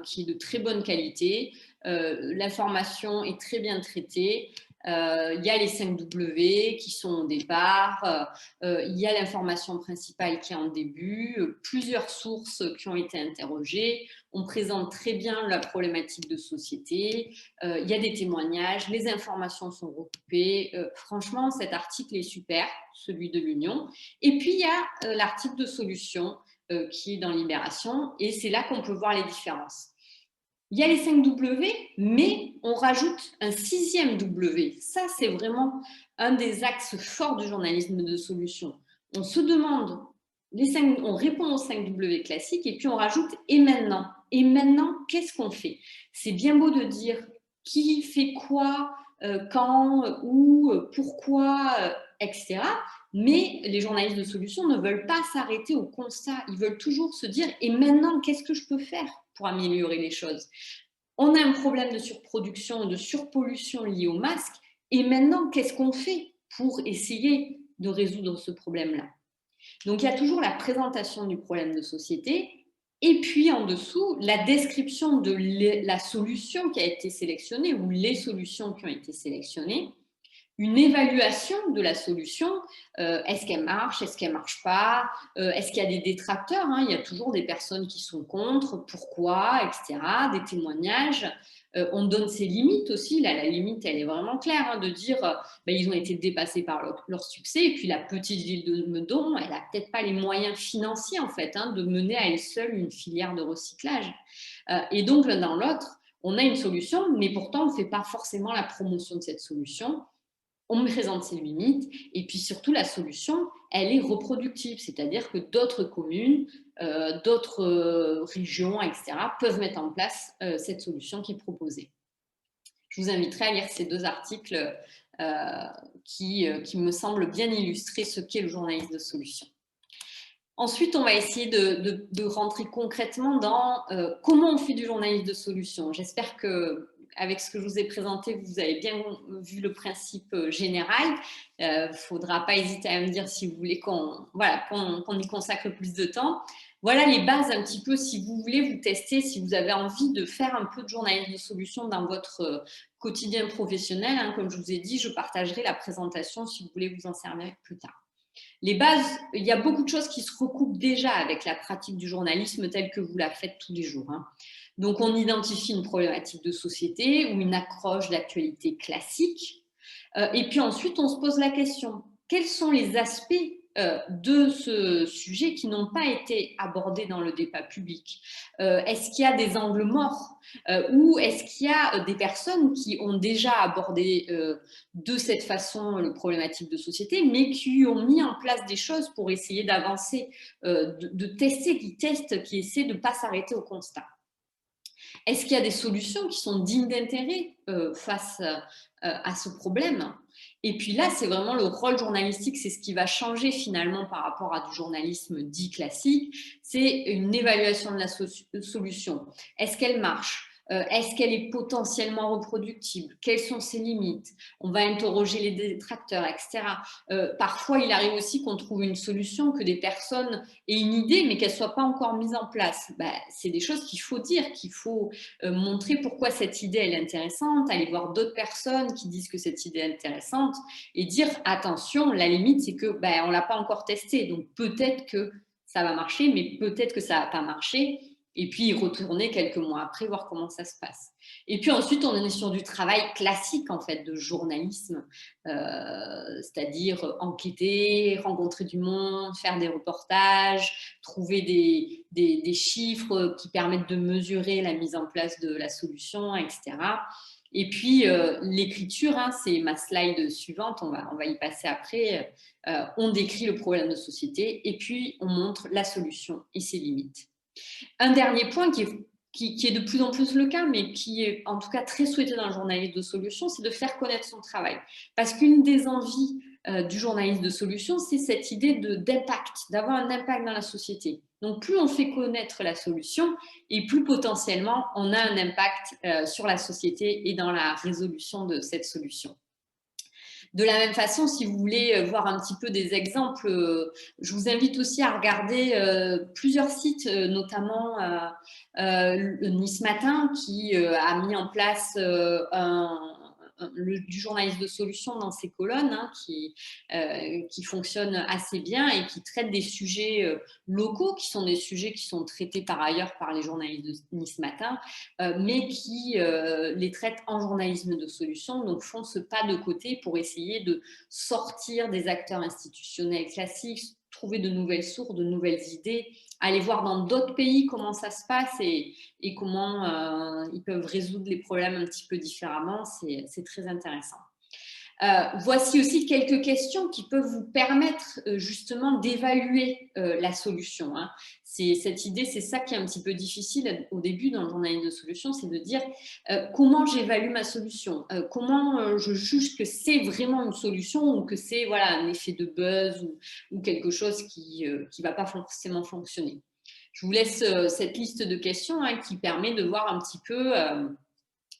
qui est de très bonne qualité. L'information est très bien traitée. Il y a les 5 W qui sont au départ, il y a l'information principale qui est en début, plusieurs sources qui ont été interrogées, on présente très bien la problématique de société, il y a des témoignages, les informations sont recoupées, franchement cet article est super, celui de l'Union, et puis il y a l'article de solution qui est dans Libération, et c'est là qu'on peut voir les différences. Il y a les 5 W, mais on rajoute un 6e W. Ça, c'est vraiment un des axes forts du journalisme de solution. On se demande, on répond aux 5 W classiques et puis on rajoute « et maintenant ». Et maintenant, qu'est-ce qu'on fait? C'est bien beau de dire qui fait quoi, quand, où, pourquoi, etc. Mais les journalistes de solution ne veulent pas s'arrêter au constat. Ils veulent toujours se dire « et maintenant, qu'est-ce que je peux faire ?» pour améliorer les choses. On a un problème de surproduction, de surpollution lié au masque, et maintenant, qu'est-ce qu'on fait pour essayer de résoudre ce problème-là? Donc, il y a toujours la présentation du problème de société, et puis en dessous, la description de la solution qui a été sélectionnée, ou les solutions qui ont été sélectionnées, une évaluation de la solution, est-ce qu'elle marche, est-ce qu'elle ne marche pas, est-ce qu'il y a des détracteurs, il y a toujours des personnes qui sont contre, pourquoi, etc., des témoignages, on donne ses limites aussi, là la limite elle est vraiment claire, de dire ils ont été dépassés par leur succès, et puis la petite ville de Meudon, elle n'a peut-être pas les moyens financiers en fait, de mener à elle seule une filière de recyclage, et donc l'un dans l'autre, on a une solution, mais pourtant on ne fait pas forcément la promotion de cette solution. On présente ses limites et puis surtout la solution, elle est reproductible, c'est-à-dire que d'autres communes, d'autres régions, etc. peuvent mettre en place cette solution qui est proposée. Je vous inviterai à lire ces 2 articles qui me semblent bien illustrer ce qu'est le journalisme de solution. Ensuite, on va essayer de rentrer concrètement dans comment on fait du journalisme de solution. J'espère que avec ce que je vous ai présenté, vous avez bien vu le principe général. Il ne faudra pas hésiter à me dire si vous voulez qu'on y consacre plus de temps. Voilà les bases un petit peu, si vous voulez vous tester, si vous avez envie de faire un peu de journalisme de solution dans votre quotidien professionnel. Comme je vous ai dit, je partagerai la présentation si vous voulez vous en servir plus tard. Les bases, il y a beaucoup de choses qui se recoupent déjà avec la pratique du journalisme telle que vous la faites tous les jours. Donc, on identifie une problématique de société ou une accroche d'actualité classique. Et puis ensuite, on se pose la question, quels sont les aspects de ce sujet qui n'ont pas été abordés dans le débat public? Est-ce qu'il y a des angles morts ou est-ce qu'il y a des personnes qui ont déjà abordé de cette façon le problématique de société, mais qui ont mis en place des choses pour essayer d'avancer, de tester, qui essaient de ne pas s'arrêter au constat? Est-ce qu'il y a des solutions qui sont dignes d'intérêt face à ce problème? Et puis là, c'est vraiment le rôle journalistique, c'est ce qui va changer finalement par rapport à du journalisme dit classique, c'est une évaluation de la solution. Est-ce qu'elle marche? Est-ce qu'elle est potentiellement reproductible? Quelles sont ses limites? On va interroger les détracteurs, etc. Parfois, il arrive aussi qu'on trouve une solution, que des personnes aient une idée, mais qu'elle ne soit pas encore mise en place. Ben, c'est des choses qu'il faut dire, qu'il faut montrer pourquoi cette idée elle est intéressante, aller voir d'autres personnes qui disent que cette idée est intéressante et dire attention, la limite c'est que ben, on ne l'a pas encore testé, donc peut-être que ça va marcher, mais peut-être que ça va pas marcher. Et puis retourner quelques mois après, voir comment ça se passe. Et puis ensuite, on est sur du travail classique en fait de journalisme, c'est-à-dire enquêter, rencontrer du monde, faire des reportages, trouver des chiffres qui permettent de mesurer la mise en place de la solution, etc. Et puis l'écriture, hein, c'est ma slide suivante, on va y passer après. On décrit le problème de société et puis on montre la solution et ses limites. Un dernier point qui est de plus en plus le cas, mais qui est en tout cas très souhaité dans le journalisme de solution, c'est de faire connaître son travail. Parce qu'une des envies du journalisme de solution, c'est cette idée d'impact, d'avoir un impact dans la société. Donc plus on fait connaître la solution, et plus potentiellement on a un impact sur la société et dans la résolution de cette solution. De la même façon, si vous voulez voir un petit peu des exemples, je vous invite aussi à regarder plusieurs sites, notamment Nice Matin, qui a mis en place du journalisme de solution dans ses colonnes, hein, qui fonctionne assez bien et qui traite des sujets locaux, qui sont des sujets qui sont traités par ailleurs par les journalistes de Nice Matin, mais qui les traitent en journalisme de solution, donc font ce pas de côté pour essayer de sortir des acteurs institutionnels classiques, trouver de nouvelles sources, de nouvelles idées, aller voir dans d'autres pays comment ça se passe et comment ils peuvent résoudre les problèmes un petit peu différemment. C'est très intéressant. Voici aussi quelques questions qui peuvent vous permettre justement d'évaluer la solution. Hein. Cette idée, c'est ça qui est un petit peu difficile au début dans le journalisme de solution, c'est de dire comment j'évalue ma solution, comment je juge que c'est vraiment une solution ou que c'est voilà, un effet de buzz ou quelque chose qui ne va pas forcément fonctionner. Je vous laisse cette liste de questions hein, qui permet de voir un petit peu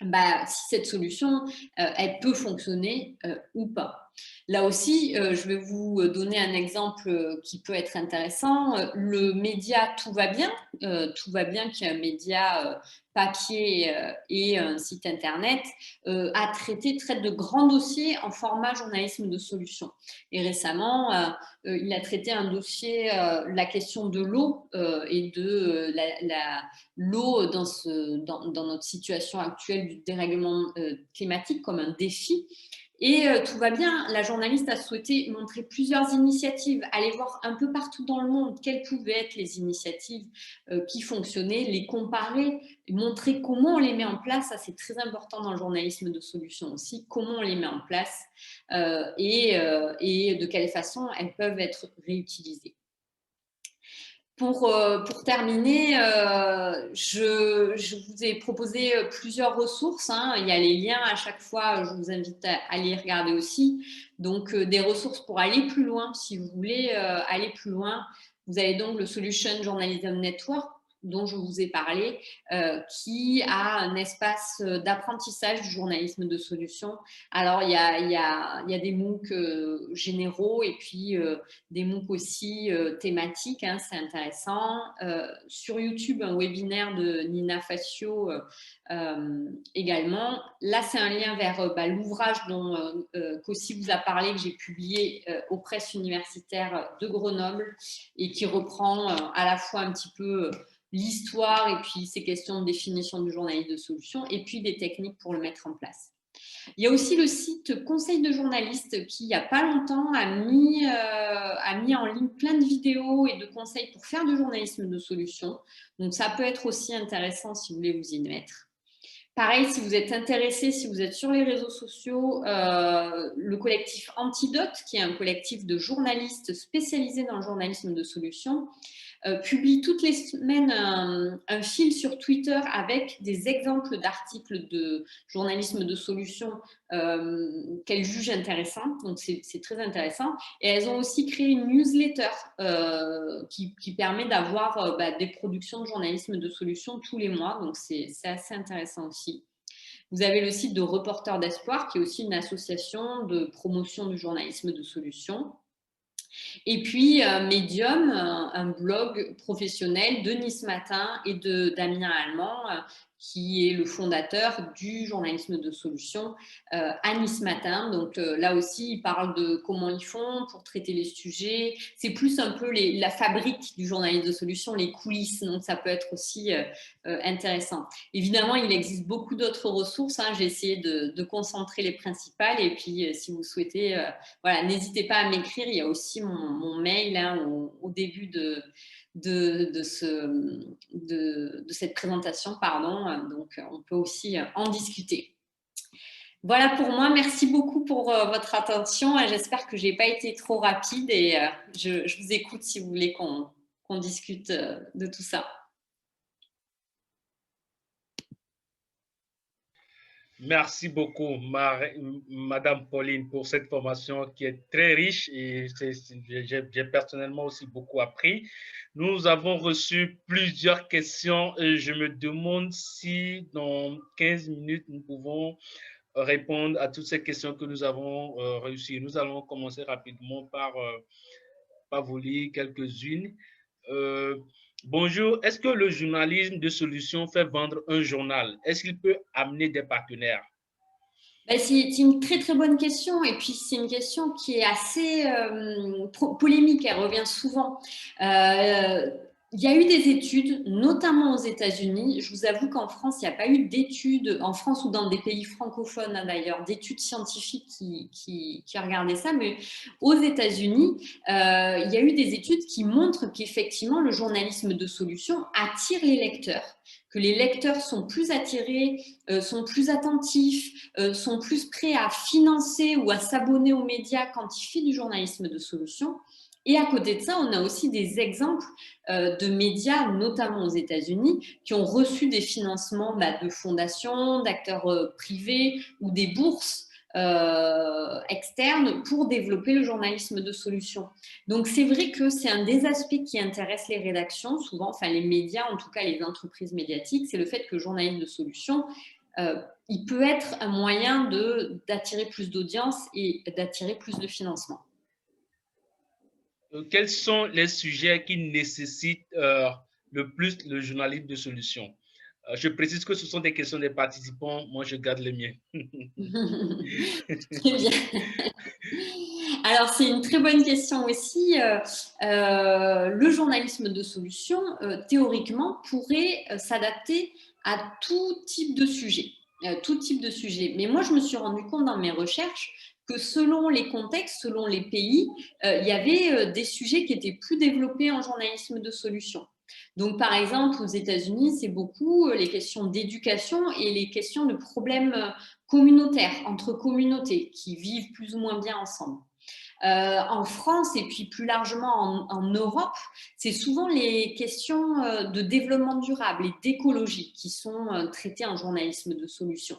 si cette solution, elle peut fonctionner ou pas. Là aussi, je vais vous donner un exemple qui peut être intéressant. Le média Tout va bien, qui est un média papier et un site internet, traite de grands dossiers en format journalisme de solution. Et récemment, il a traité un dossier, la question de l'eau et de l'eau dans notre situation actuelle du dérèglement climatique comme un défi. Et tout va bien, la journaliste a souhaité montrer plusieurs initiatives, aller voir un peu partout dans le monde quelles pouvaient être les initiatives qui fonctionnaient, les comparer, montrer comment on les met en place. Ça, c'est très important dans le journalisme de solution aussi, comment on les met en place et de quelle façon elles peuvent être réutilisées. Pour terminer, je vous ai proposé plusieurs ressources. Hein. Il y a les liens à chaque fois, je vous invite à les regarder aussi. Donc, des ressources pour aller plus loin. Si vous voulez aller plus loin, vous avez donc le Solution Journalism Network, dont je vous ai parlé, qui a un espace d'apprentissage du journalisme de solution. Alors, il y a des MOOC généraux et puis des MOOC aussi thématiques, hein, c'est intéressant. Sur YouTube, un webinaire de Nina Facio également. Là, c'est un lien vers l'ouvrage dont Cossi vous a parlé, que j'ai publié aux presses universitaires de Grenoble et qui reprend à la fois un petit peu l'histoire et puis ces questions de définition du journalisme de solution et puis des techniques pour le mettre en place. Il y a aussi le site Conseil de journalistes qui, il n'y a pas longtemps, a mis en ligne plein de vidéos et de conseils pour faire du journalisme de solution. Donc, ça peut être aussi intéressant si vous voulez vous y mettre. Pareil, si vous êtes intéressé, si vous êtes sur les réseaux sociaux, le collectif Antidote, qui est un collectif de journalistes spécialisés dans le journalisme de solutions, publie toutes les semaines un fil sur Twitter avec des exemples d'articles de journalisme de solutions qu'elles jugent intéressants. Donc, c'est très intéressant. Et elles ont aussi créé une newsletter qui permet d'avoir des productions de journalisme de solutions tous les mois. Donc, c'est assez intéressant aussi. Vous avez le site de Reporters d'Espoir, qui est aussi une association de promotion du journalisme de solutions. Et puis, Medium, un blog professionnel de Nice Matin et de Damien Allemand, qui est le fondateur du journalisme de solutions à Nice Matin. Donc là aussi, il parle de comment ils font pour traiter les sujets. C'est plus un peu la fabrique du journalisme de solutions, les coulisses. Donc ça peut être aussi intéressant. Évidemment, il existe beaucoup d'autres ressources. Hein. J'ai essayé de concentrer les principales. Et puis, si vous souhaitez, voilà, n'hésitez pas à m'écrire. Il y a aussi mon mail hein, au début de cette présentation, pardon. Donc, on peut aussi en discuter. Voilà pour moi. Merci beaucoup pour votre attention. J'espère que je n'ai pas été trop rapide et je vous écoute si vous voulez qu'on discute de tout ça. Merci beaucoup, Madame Pauline, pour cette formation qui est très riche et j'ai personnellement aussi beaucoup appris. Nous avons reçu plusieurs questions et je me demande si dans 15 minutes, nous pouvons répondre à toutes ces questions que nous avons réussi. Nous allons commencer rapidement par vous lire quelques-unes. Bonjour, est-ce que le journalisme de solutions fait vendre un journal? Est-ce qu'il peut amener des partenaires? C'est une très très bonne question et puis c'est une question qui est assez polémique, elle revient souvent. Il y a eu des études, notamment aux États-Unis. Je vous avoue qu'en France, il n'y a pas eu d'études, en France ou dans des pays francophones hein, d'ailleurs, d'études scientifiques qui regardaient ça. Mais aux États-Unis, il y a eu des études qui montrent qu'effectivement, le journalisme de solution attire les lecteurs, que les lecteurs sont plus attirés, sont plus attentifs, sont plus prêts à financer ou à s'abonner aux médias quand ils font du journalisme de solution. Et à côté de ça, on a aussi des exemples de médias, notamment aux États-Unis, qui ont reçu des financements de fondations, d'acteurs privés ou des bourses externes pour développer le journalisme de solution. Donc, c'est vrai que c'est un des aspects qui intéresse les rédactions, souvent, enfin les médias, en tout cas les entreprises médiatiques, c'est le fait que le journalisme de solution, il peut être un moyen d'attirer plus d'audience et d'attirer plus de financement. Quels sont les sujets qui nécessitent le plus le journalisme de solution? Je précise que ce sont des questions des participants. Moi, je garde les miens. Très bien. Alors, c'est une très bonne question aussi. Le journalisme de solution, théoriquement, pourrait s'adapter à tout type de sujet. Mais moi, je me suis rendu compte dans mes recherches que selon les contextes, selon les pays, il y avait des sujets qui étaient plus développés en journalisme de solution. Donc, par exemple, aux États-Unis, c'est beaucoup les questions d'éducation et les questions de problèmes communautaires, entre communautés qui vivent plus ou moins bien ensemble. En France et puis plus largement en Europe, c'est souvent les questions de développement durable et d'écologie qui sont traitées en journalisme de solution.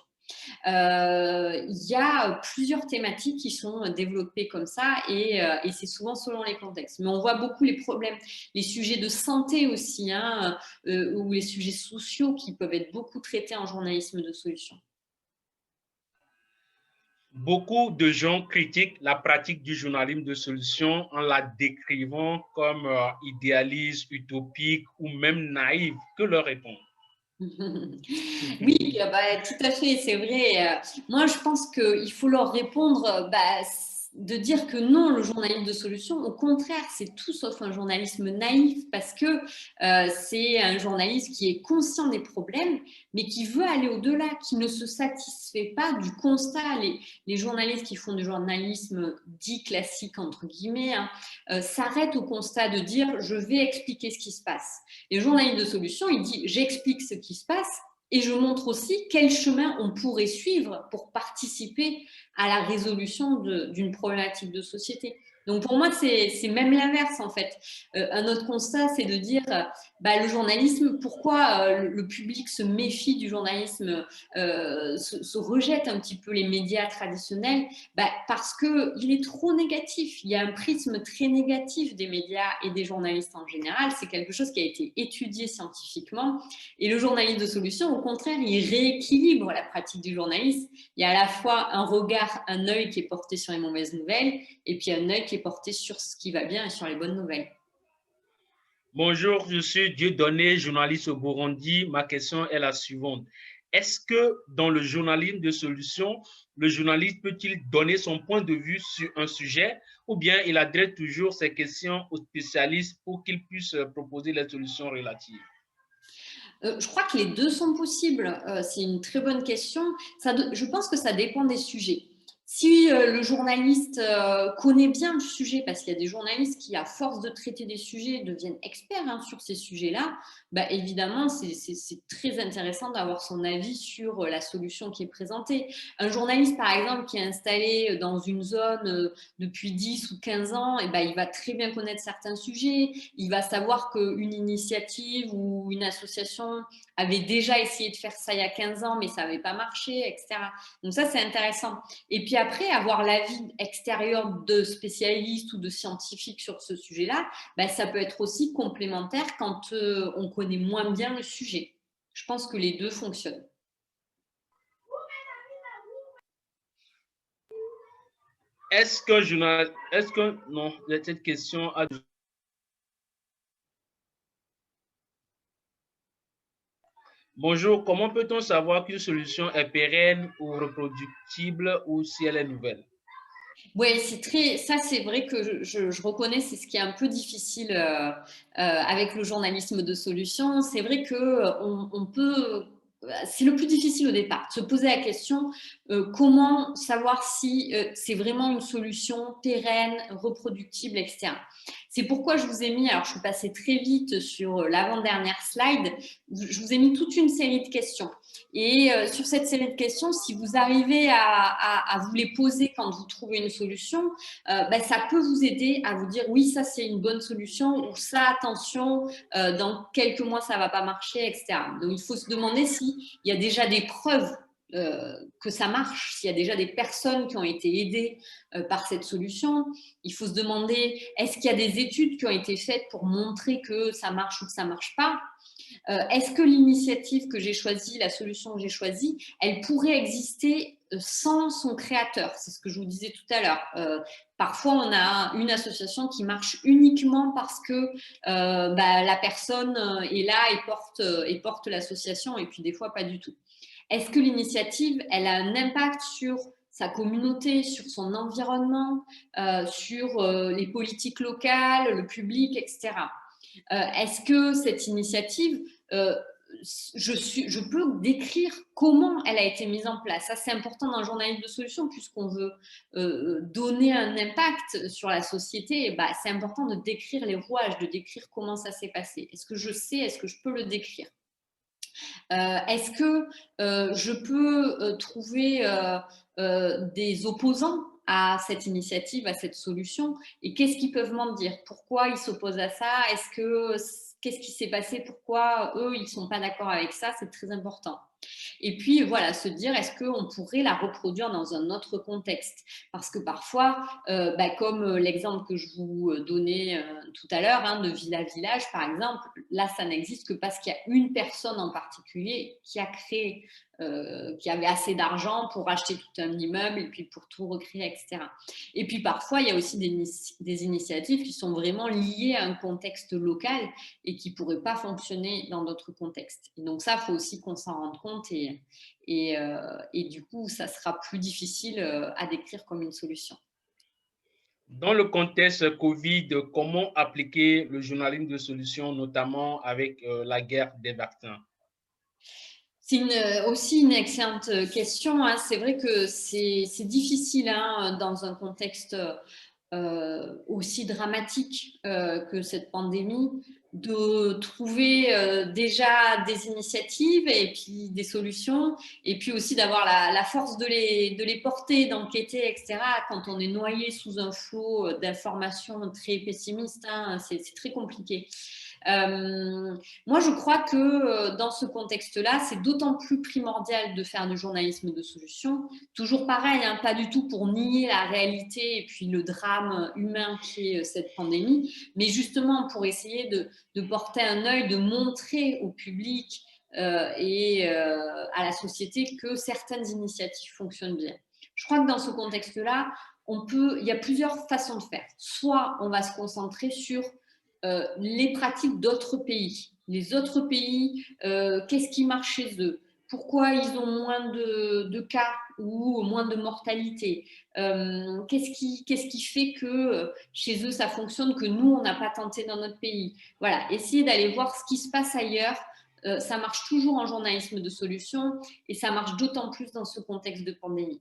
Il y a plusieurs thématiques qui sont développées comme ça et c'est souvent selon les contextes. Mais on voit beaucoup les problèmes, les sujets de santé aussi, hein, ou les sujets sociaux qui peuvent être beaucoup traités en journalisme de solution. Beaucoup de gens critiquent la pratique du journalisme de solution en la décrivant comme idéaliste, utopique ou même naïve. Que leur répondre? Oui, tout à fait, c'est vrai. Moi, je pense qu'il faut leur répondre de dire que non, le journalisme de solution, au contraire, c'est tout sauf un journalisme naïf parce que c'est un journaliste qui est conscient des problèmes, mais qui veut aller au-delà, qui ne se satisfait pas du constat. Les journalistes qui font du journalisme dit classique, entre guillemets, hein, s'arrêtent au constat de dire « je vais expliquer ce qui se passe ». Et le journaliste de solution, il dit « j'explique ce qui se passe ». et je montre aussi quel chemin on pourrait suivre pour participer à la résolution d'une problématique de société. Donc pour moi, c'est même l'inverse en fait. Un autre constat, c'est de dire le journalisme, pourquoi le public se méfie du journalisme, se rejette un petit peu les médias traditionnels, parce qu'il est trop négatif. Il y a un prisme très négatif des médias et des journalistes en général. C'est quelque chose qui a été étudié scientifiquement. Et le journaliste de solution, au contraire, il rééquilibre la pratique du journalisme. Il y a à la fois un regard, un œil qui est porté sur les mauvaises nouvelles et puis un œil qui est porté sur ce qui va bien et sur les bonnes nouvelles. Bonjour, je suis Dieudonné, journaliste au Burundi. Ma question est la suivante. Est-ce que dans le journalisme de solution, le journaliste peut-il donner son point de vue sur un sujet ou bien il adresse toujours ses questions aux spécialistes pour qu'ils puissent proposer les solutions relatives? Je crois que les deux sont possibles. C'est une très bonne question. Je pense que ça dépend des sujets. Si le journaliste connaît bien le sujet, parce qu'il y a des journalistes qui, à force de traiter des sujets, deviennent experts sur ces sujets-là, évidemment, c'est très intéressant d'avoir son avis sur la solution qui est présentée. Un journaliste, par exemple, qui est installé dans une zone depuis 10 ou 15 ans, il va très bien connaître certains sujets. Il va savoir qu'une initiative ou une association avait déjà essayé de faire ça il y a 15 ans, mais ça n'avait pas marché, etc. Donc ça, c'est intéressant. Et puis après, avoir l'avis extérieur de spécialistes ou de scientifiques sur ce sujet-là, ça peut être aussi complémentaire quand on connaît moins bien le sujet. Je pense que les deux fonctionnent. Non, cette question a... Bonjour, comment peut-on savoir qu'une solution est pérenne ou reproductible ou si elle est nouvelle? Oui, ça c'est vrai que je reconnais, c'est ce qui est un peu difficile avec le journalisme de solution. C'est vrai qu'on peut, c'est le plus difficile au départ, se poser la question comment savoir si c'est vraiment une solution pérenne, reproductible, etc. C'est pourquoi je vous ai mis, alors je suis passée très vite sur l'avant-dernière slide, je vous ai mis toute une série de questions. Et sur cette série de questions, si vous arrivez à vous les poser quand vous trouvez une solution, ça peut vous aider à vous dire oui, ça c'est une bonne solution ou ça, attention, dans quelques mois ça ne va pas marcher, etc. Donc il faut se demander s'il y a déjà des preuves que ça marche, s'il y a déjà des personnes qui ont été aidées par cette solution. Il faut se demander, est-ce qu'il y a des études qui ont été faites pour montrer que ça marche ou que ça ne marche pas? Est-ce que l'initiative que j'ai choisie, la solution que j'ai choisie, elle pourrait exister sans son créateur? C'est ce que je vous disais tout à l'heure. Parfois, on a une association qui marche uniquement parce que la personne est là et porte l'association, et puis des fois, pas du tout. Est-ce que l'initiative, elle a un impact sur sa communauté, sur son environnement, sur les politiques locales, le public, etc. Est-ce que cette initiative, je peux décrire comment elle a été mise en place? Ça, c'est important dans le journalisme de solution, puisqu'on veut donner un impact sur la société. C'est important de décrire les rouages, de décrire comment ça s'est passé. Est-ce que je sais, est-ce que je peux le décrire? Est-ce que je peux trouver des opposants à cette initiative, à cette solution, et qu'est-ce qu'ils peuvent m'en dire? Pourquoi ils s'opposent à ça? Qu'est-ce qui s'est passé? Pourquoi eux, ils ne sont pas d'accord avec ça? C'est très important. Et puis, voilà, se dire, est-ce qu'on pourrait la reproduire dans un autre contexte? Parce que parfois, comme l'exemple que je vous donnais tout à l'heure, de villa-village, par exemple, là, ça n'existe que parce qu'il y a une personne en particulier qui a créé, qui avait assez d'argent pour acheter tout un immeuble et puis pour tout recréer, etc. Et puis, parfois, il y a aussi des initiatives qui sont vraiment liées à un contexte local et qui ne pourraient pas fonctionner dans d'autres contextes. Et donc ça, il faut aussi qu'on s'en rende compte et du coup, ça sera plus difficile à décrire comme une solution. Dans le contexte Covid, comment appliquer le journalisme de solution, notamment avec la guerre des vaccins? C'est aussi une excellente question. C'est vrai que c'est difficile dans un contexte aussi dramatique que cette pandémie. de trouver déjà des initiatives et puis des solutions, et puis aussi d'avoir la force de les porter, d'enquêter, etc. Quand on est noyé sous un flot d'informations très pessimistes, hein, c'est très compliqué. Moi, je crois que dans ce contexte-là, c'est d'autant plus primordial de faire du journalisme de solution. Toujours pareil, hein, pas du tout pour nier la réalité et puis le drame humain qui est cette pandémie, mais justement pour essayer de porter un œil, de montrer au public et à la société que certaines initiatives fonctionnent bien. Je crois que dans ce contexte-là, il y a plusieurs façons de faire. Soit on va se concentrer sur les pratiques d'autres pays. Les autres pays, qu'est-ce qui marche chez eux? Pourquoi ils ont moins de cas ou moins de mortalité? Qu'est-ce qui fait que chez eux ça fonctionne, que nous on n'a pas tenté dans notre pays? Voilà, essayer d'aller voir ce qui se passe ailleurs. Ça marche toujours en journalisme de solution et ça marche d'autant plus dans ce contexte de pandémie.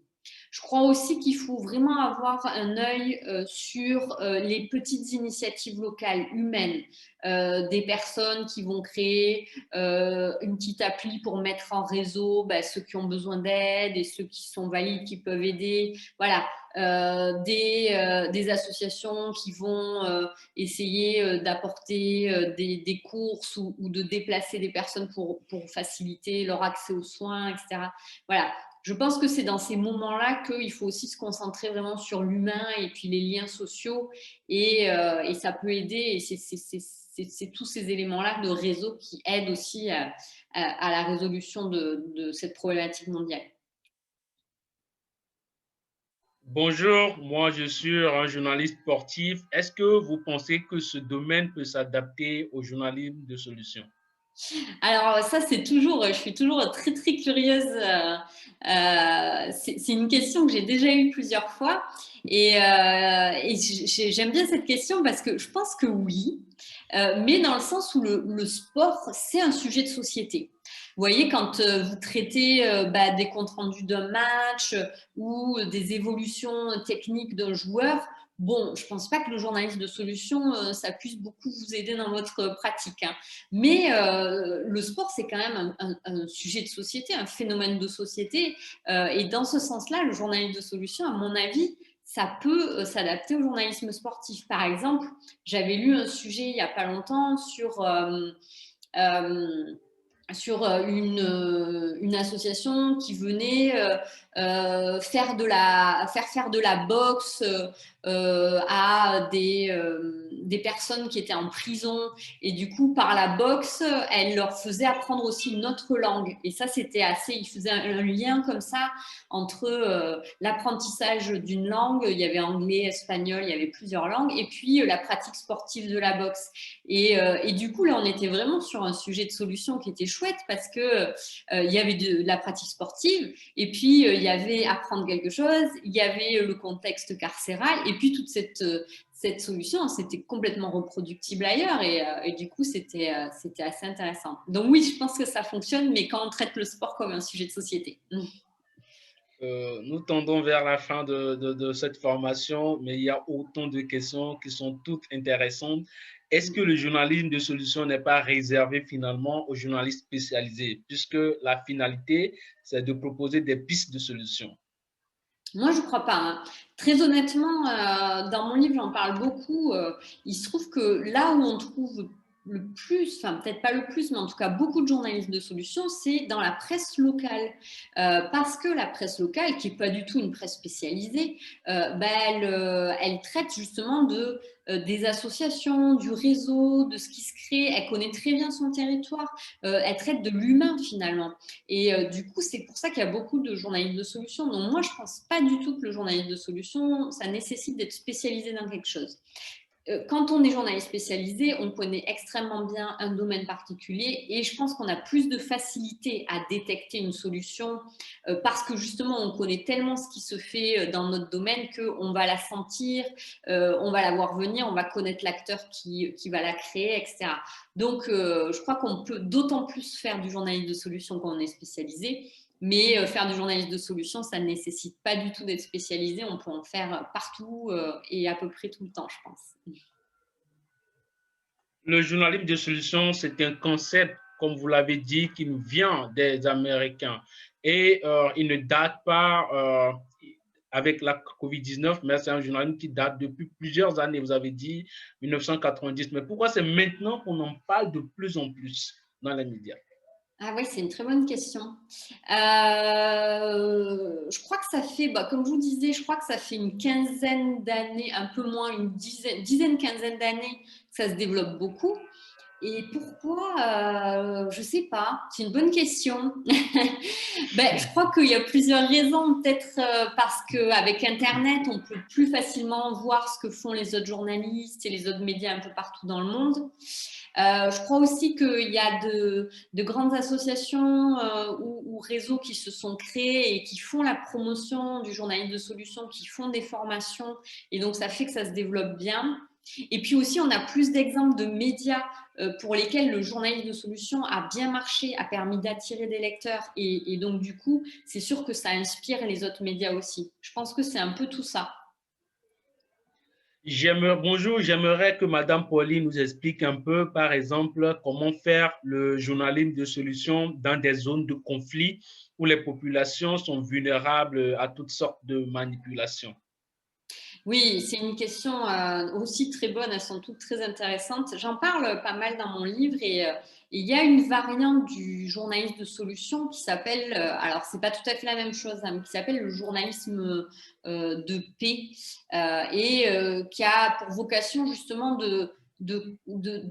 Je crois aussi qu'il faut vraiment avoir un œil sur les petites initiatives locales, humaines, des personnes qui vont créer une petite appli pour mettre en réseau ceux qui ont besoin d'aide et ceux qui sont valides, qui peuvent aider. Voilà, des associations qui vont essayer d'apporter des courses ou de déplacer des personnes pour faciliter leur accès aux soins, etc. Voilà, je pense que c'est dans ces moments-là qu'il faut aussi se concentrer vraiment sur l'humain et puis les liens sociaux et ça peut aider et c'est tous ces éléments-là de réseau qui aident aussi à la résolution de cette problématique mondiale. Bonjour, moi je suis un journaliste sportif. Est-ce que vous pensez que ce domaine peut s'adapter au journalisme de solution? Alors ça, je suis toujours très très curieuse. C'est une question que j'ai déjà eue plusieurs fois et j'aime bien cette question parce que je pense que oui, mais dans le sens où le sport, c'est un sujet de société. Vous voyez, quand vous traitez des comptes rendus d'un match ou des évolutions techniques d'un joueur, bon, je ne pense pas que le journaliste de solution, ça puisse beaucoup vous aider dans votre pratique, hein. Mais le sport, c'est quand même un sujet de société, un phénomène de société. Et dans ce sens-là, le journalisme de solution, à mon avis, ça peut s'adapter au journalisme sportif. Par exemple, j'avais lu un sujet il n'y a pas longtemps sur une association qui venait faire faire de la boxe à des personnes qui étaient en prison et du coup par la boxe elle leur faisait apprendre aussi une autre langue et ça c'était assez, ils faisaient un lien comme ça entre l'apprentissage d'une langue, il y avait anglais, espagnol, il y avait plusieurs langues et puis la pratique sportive de la boxe et du coup là on était vraiment sur un sujet de solution qui était chouette parce que il y avait de la pratique sportive et puis il y avait apprendre quelque chose, il y avait le contexte carcéral et puis toute cette solution, c'était complètement reproductible ailleurs et du coup, c'était assez intéressant. Donc oui, je pense que ça fonctionne, mais quand on traite le sport comme un sujet de société. Nous tendons vers la fin de cette formation, mais il y a autant de questions qui sont toutes intéressantes. Est-ce que le journalisme de solution n'est pas réservé finalement aux journalistes spécialisés, puisque la finalité, c'est de proposer des pistes de solutions? Moi, je ne crois pas, hein. Très honnêtement, dans mon livre, j'en parle beaucoup. Il se trouve que là où on trouve le plus, enfin peut-être pas le plus, mais en tout cas beaucoup de journalistes de solutions, c'est dans la presse locale. Parce que la presse locale, qui n'est pas du tout une presse spécialisée, elle traite justement des associations, du réseau, de ce qui se crée. Elle connaît très bien son territoire. Elle traite de l'humain finalement. Et du coup, c'est pour ça qu'il y a beaucoup de journalistes de solutions. Donc moi, je ne pense pas du tout que le journaliste de solution, ça nécessite d'être spécialisé dans quelque chose. Quand on est journaliste spécialisé, on connaît extrêmement bien un domaine particulier et je pense qu'on a plus de facilité à détecter une solution parce que justement, on connaît tellement ce qui se fait dans notre domaine qu'on va la sentir, on va la voir venir, on va connaître l'acteur qui va la créer, etc. Donc, je crois qu'on peut d'autant plus faire du journalisme de solution quand on est spécialisé. Mais faire du journalisme de solution, ça ne nécessite pas du tout d'être spécialisé. On peut en faire partout et à peu près tout le temps, je pense. Le journalisme de solution, c'est un concept, comme vous l'avez dit, qui nous vient des Américains. Et il ne date pas avec la COVID-19, mais c'est un journalisme qui date depuis plusieurs années. Vous avez dit 1990. Mais pourquoi c'est maintenant qu'on en parle de plus en plus dans les médias? Ah oui, c'est une très bonne question. Je crois que ça fait, bah, comme je vous disais, je crois que ça fait une quinzaine d'années, un peu moins, une dizaine, quinzaine d'années que ça se développe beaucoup. Et pourquoi je ne sais pas, c'est une bonne question. Ben, je crois qu'il y a plusieurs raisons. Peut-être parce qu'avec Internet, on peut plus facilement voir ce que font les autres journalistes et les autres médias un peu partout dans le monde. Je crois aussi qu'il y a de grandes associations ou réseaux qui se sont créés et qui font la promotion du journalisme de solution, qui font des formations. Et donc, ça fait que ça se développe bien. Et puis aussi, on a plus d'exemples de médias pour lesquels le journalisme de solution a bien marché, a permis d'attirer des lecteurs. Et donc, du coup, c'est sûr que ça inspire les autres médias aussi. Je pense que c'est un peu tout ça. Bonjour, j'aimerais que Madame Pauline nous explique un peu, par exemple, comment faire le journalisme de solution dans des zones de conflit où les populations sont vulnérables à toutes sortes de manipulations. Oui, c'est une question aussi très bonne, elles sont toutes très intéressantes. J'en parle pas mal dans mon livre et il y a une variante du journalisme de solution qui s'appelle, alors c'est pas tout à fait la même chose, hein, mais qui s'appelle le journalisme de paix et qui a pour vocation justement de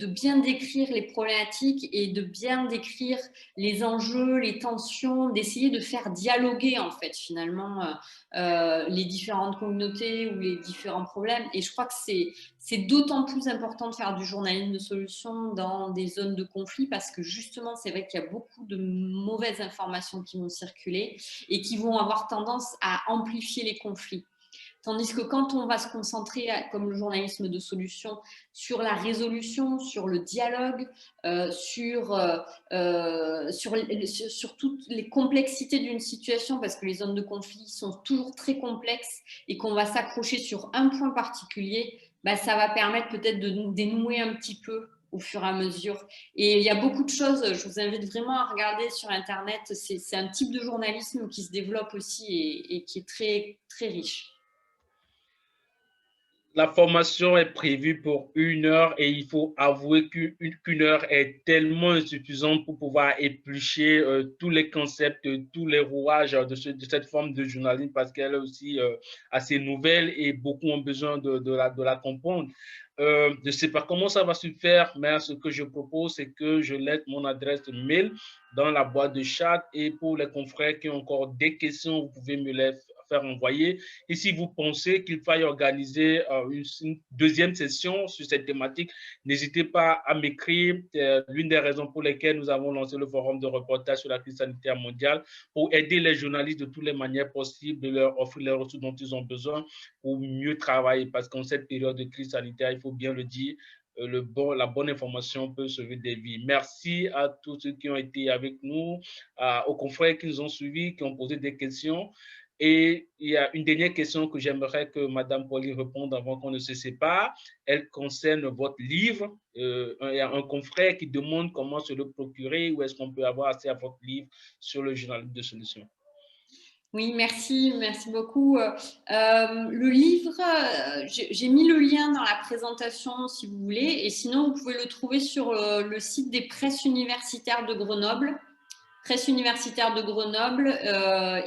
bien décrire les problématiques et de bien décrire les enjeux, les tensions, d'essayer de faire dialoguer en fait finalement les différentes communautés ou les différents problèmes. Et je crois que c'est d'autant plus important de faire du journalisme de solution dans des zones de conflit parce que justement, c'est vrai qu'il y a beaucoup de mauvaises informations qui vont circuler et qui vont avoir tendance à amplifier les conflits. Tandis que quand on va se concentrer, comme le journalisme de solution, sur la résolution, sur le dialogue, sur toutes les complexités d'une situation, parce que les zones de conflit sont toujours très complexes et qu'on va s'accrocher sur un point particulier, bah, ça va permettre peut-être de dénouer un petit peu au fur et à mesure. Et il y a beaucoup de choses, je vous invite vraiment à regarder sur Internet, c'est un type de journalisme qui se développe aussi et qui est très, très riche. La formation est prévue pour 1 heure et il faut avouer qu'une heure est tellement insuffisante pour pouvoir éplucher tous les concepts, tous les rouages de cette forme de journalisme parce qu'elle est aussi assez nouvelle et beaucoup ont besoin de la comprendre. Je ne sais pas comment ça va se faire, mais ce que je propose, c'est que je laisse mon adresse mail dans la boîte de chat et pour les confrères qui ont encore des questions, vous pouvez me les faire envoyer. Et si vous pensez qu'il faille organiser une deuxième session sur cette thématique, n'hésitez pas à m'écrire. L'une des raisons pour lesquelles nous avons lancé le forum de reportage sur la crise sanitaire mondiale pour aider les journalistes de toutes les manières possibles, de leur offrir les ressources dont ils ont besoin pour mieux travailler. Parce qu'en cette période de crise sanitaire, il faut bien le dire, la bonne information peut sauver des vies. Merci à tous ceux qui ont été avec nous, aux confrères qui nous ont suivis, qui ont posé des questions. Et il y a une dernière question que j'aimerais que Madame Pauline réponde avant qu'on ne se sépare. Elle concerne votre livre. Il y a un confrère qui demande comment se le procurer, où est-ce qu'on peut avoir accès à votre livre sur le journalisme de solution. Oui, merci, merci beaucoup. Le livre, j'ai mis le lien dans la présentation si vous voulez, et sinon vous pouvez le trouver sur le site des presses universitaires de Grenoble. Presse universitaire de Grenoble,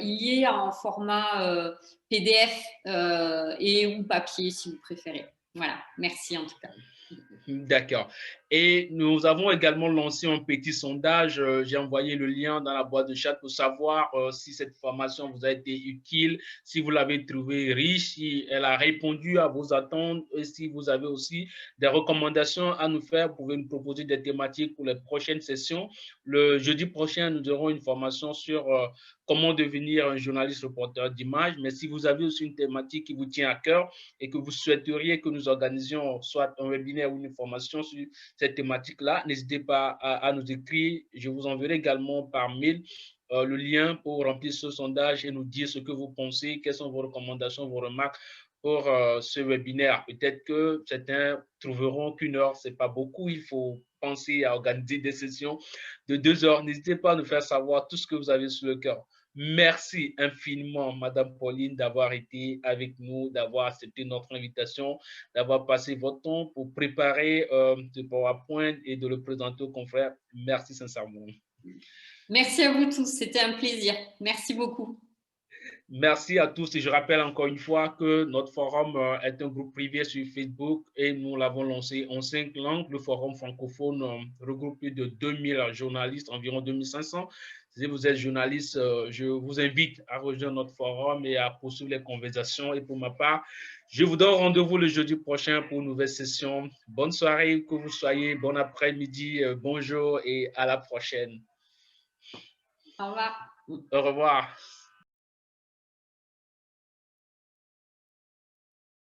il y est en format PDF et ou papier si vous préférez. Voilà, merci en tout cas. D'accord. Et nous avons également lancé un petit sondage. J'ai envoyé le lien dans la boîte de chat pour savoir si cette formation vous a été utile, si vous l'avez trouvée riche, si elle a répondu à vos attentes et si vous avez aussi des recommandations à nous faire. Vous pouvez nous proposer des thématiques pour les prochaines sessions. Le jeudi prochain, nous aurons une formation sur comment devenir un journaliste reporter d'image. Mais si vous avez aussi une thématique qui vous tient à cœur et que vous souhaiteriez que nous organisions soit un webinaire ou une formation sur cette thématique-là, n'hésitez pas à nous écrire. Je vous enverrai également par mail le lien pour remplir ce sondage et nous dire ce que vous pensez, quelles sont vos recommandations, vos remarques pour ce webinaire. Peut-être que certains trouveront qu'une heure, ce n'est pas beaucoup. Il faut penser à organiser des sessions de 2 heures. N'hésitez pas à nous faire savoir tout ce que vous avez sur le cœur. Merci infiniment, Madame Pauline, d'avoir été avec nous, d'avoir accepté notre invitation, d'avoir passé votre temps pour préparer ce PowerPoint et de le présenter aux confrères. Merci sincèrement. Merci à vous tous, c'était un plaisir. Merci beaucoup. Merci à tous et je rappelle encore une fois que notre forum est un groupe privé sur Facebook et nous l'avons lancé en 5 langues. Le forum francophone regroupe plus de 2000 journalistes, environ 2500. Si vous êtes journaliste, je vous invite à rejoindre notre forum et à poursuivre les conversations. Et pour ma part, je vous donne rendez-vous le jeudi prochain pour une nouvelle session. Bonne soirée, que vous soyez, bon après-midi, bonjour et à la prochaine. Au revoir. Au revoir.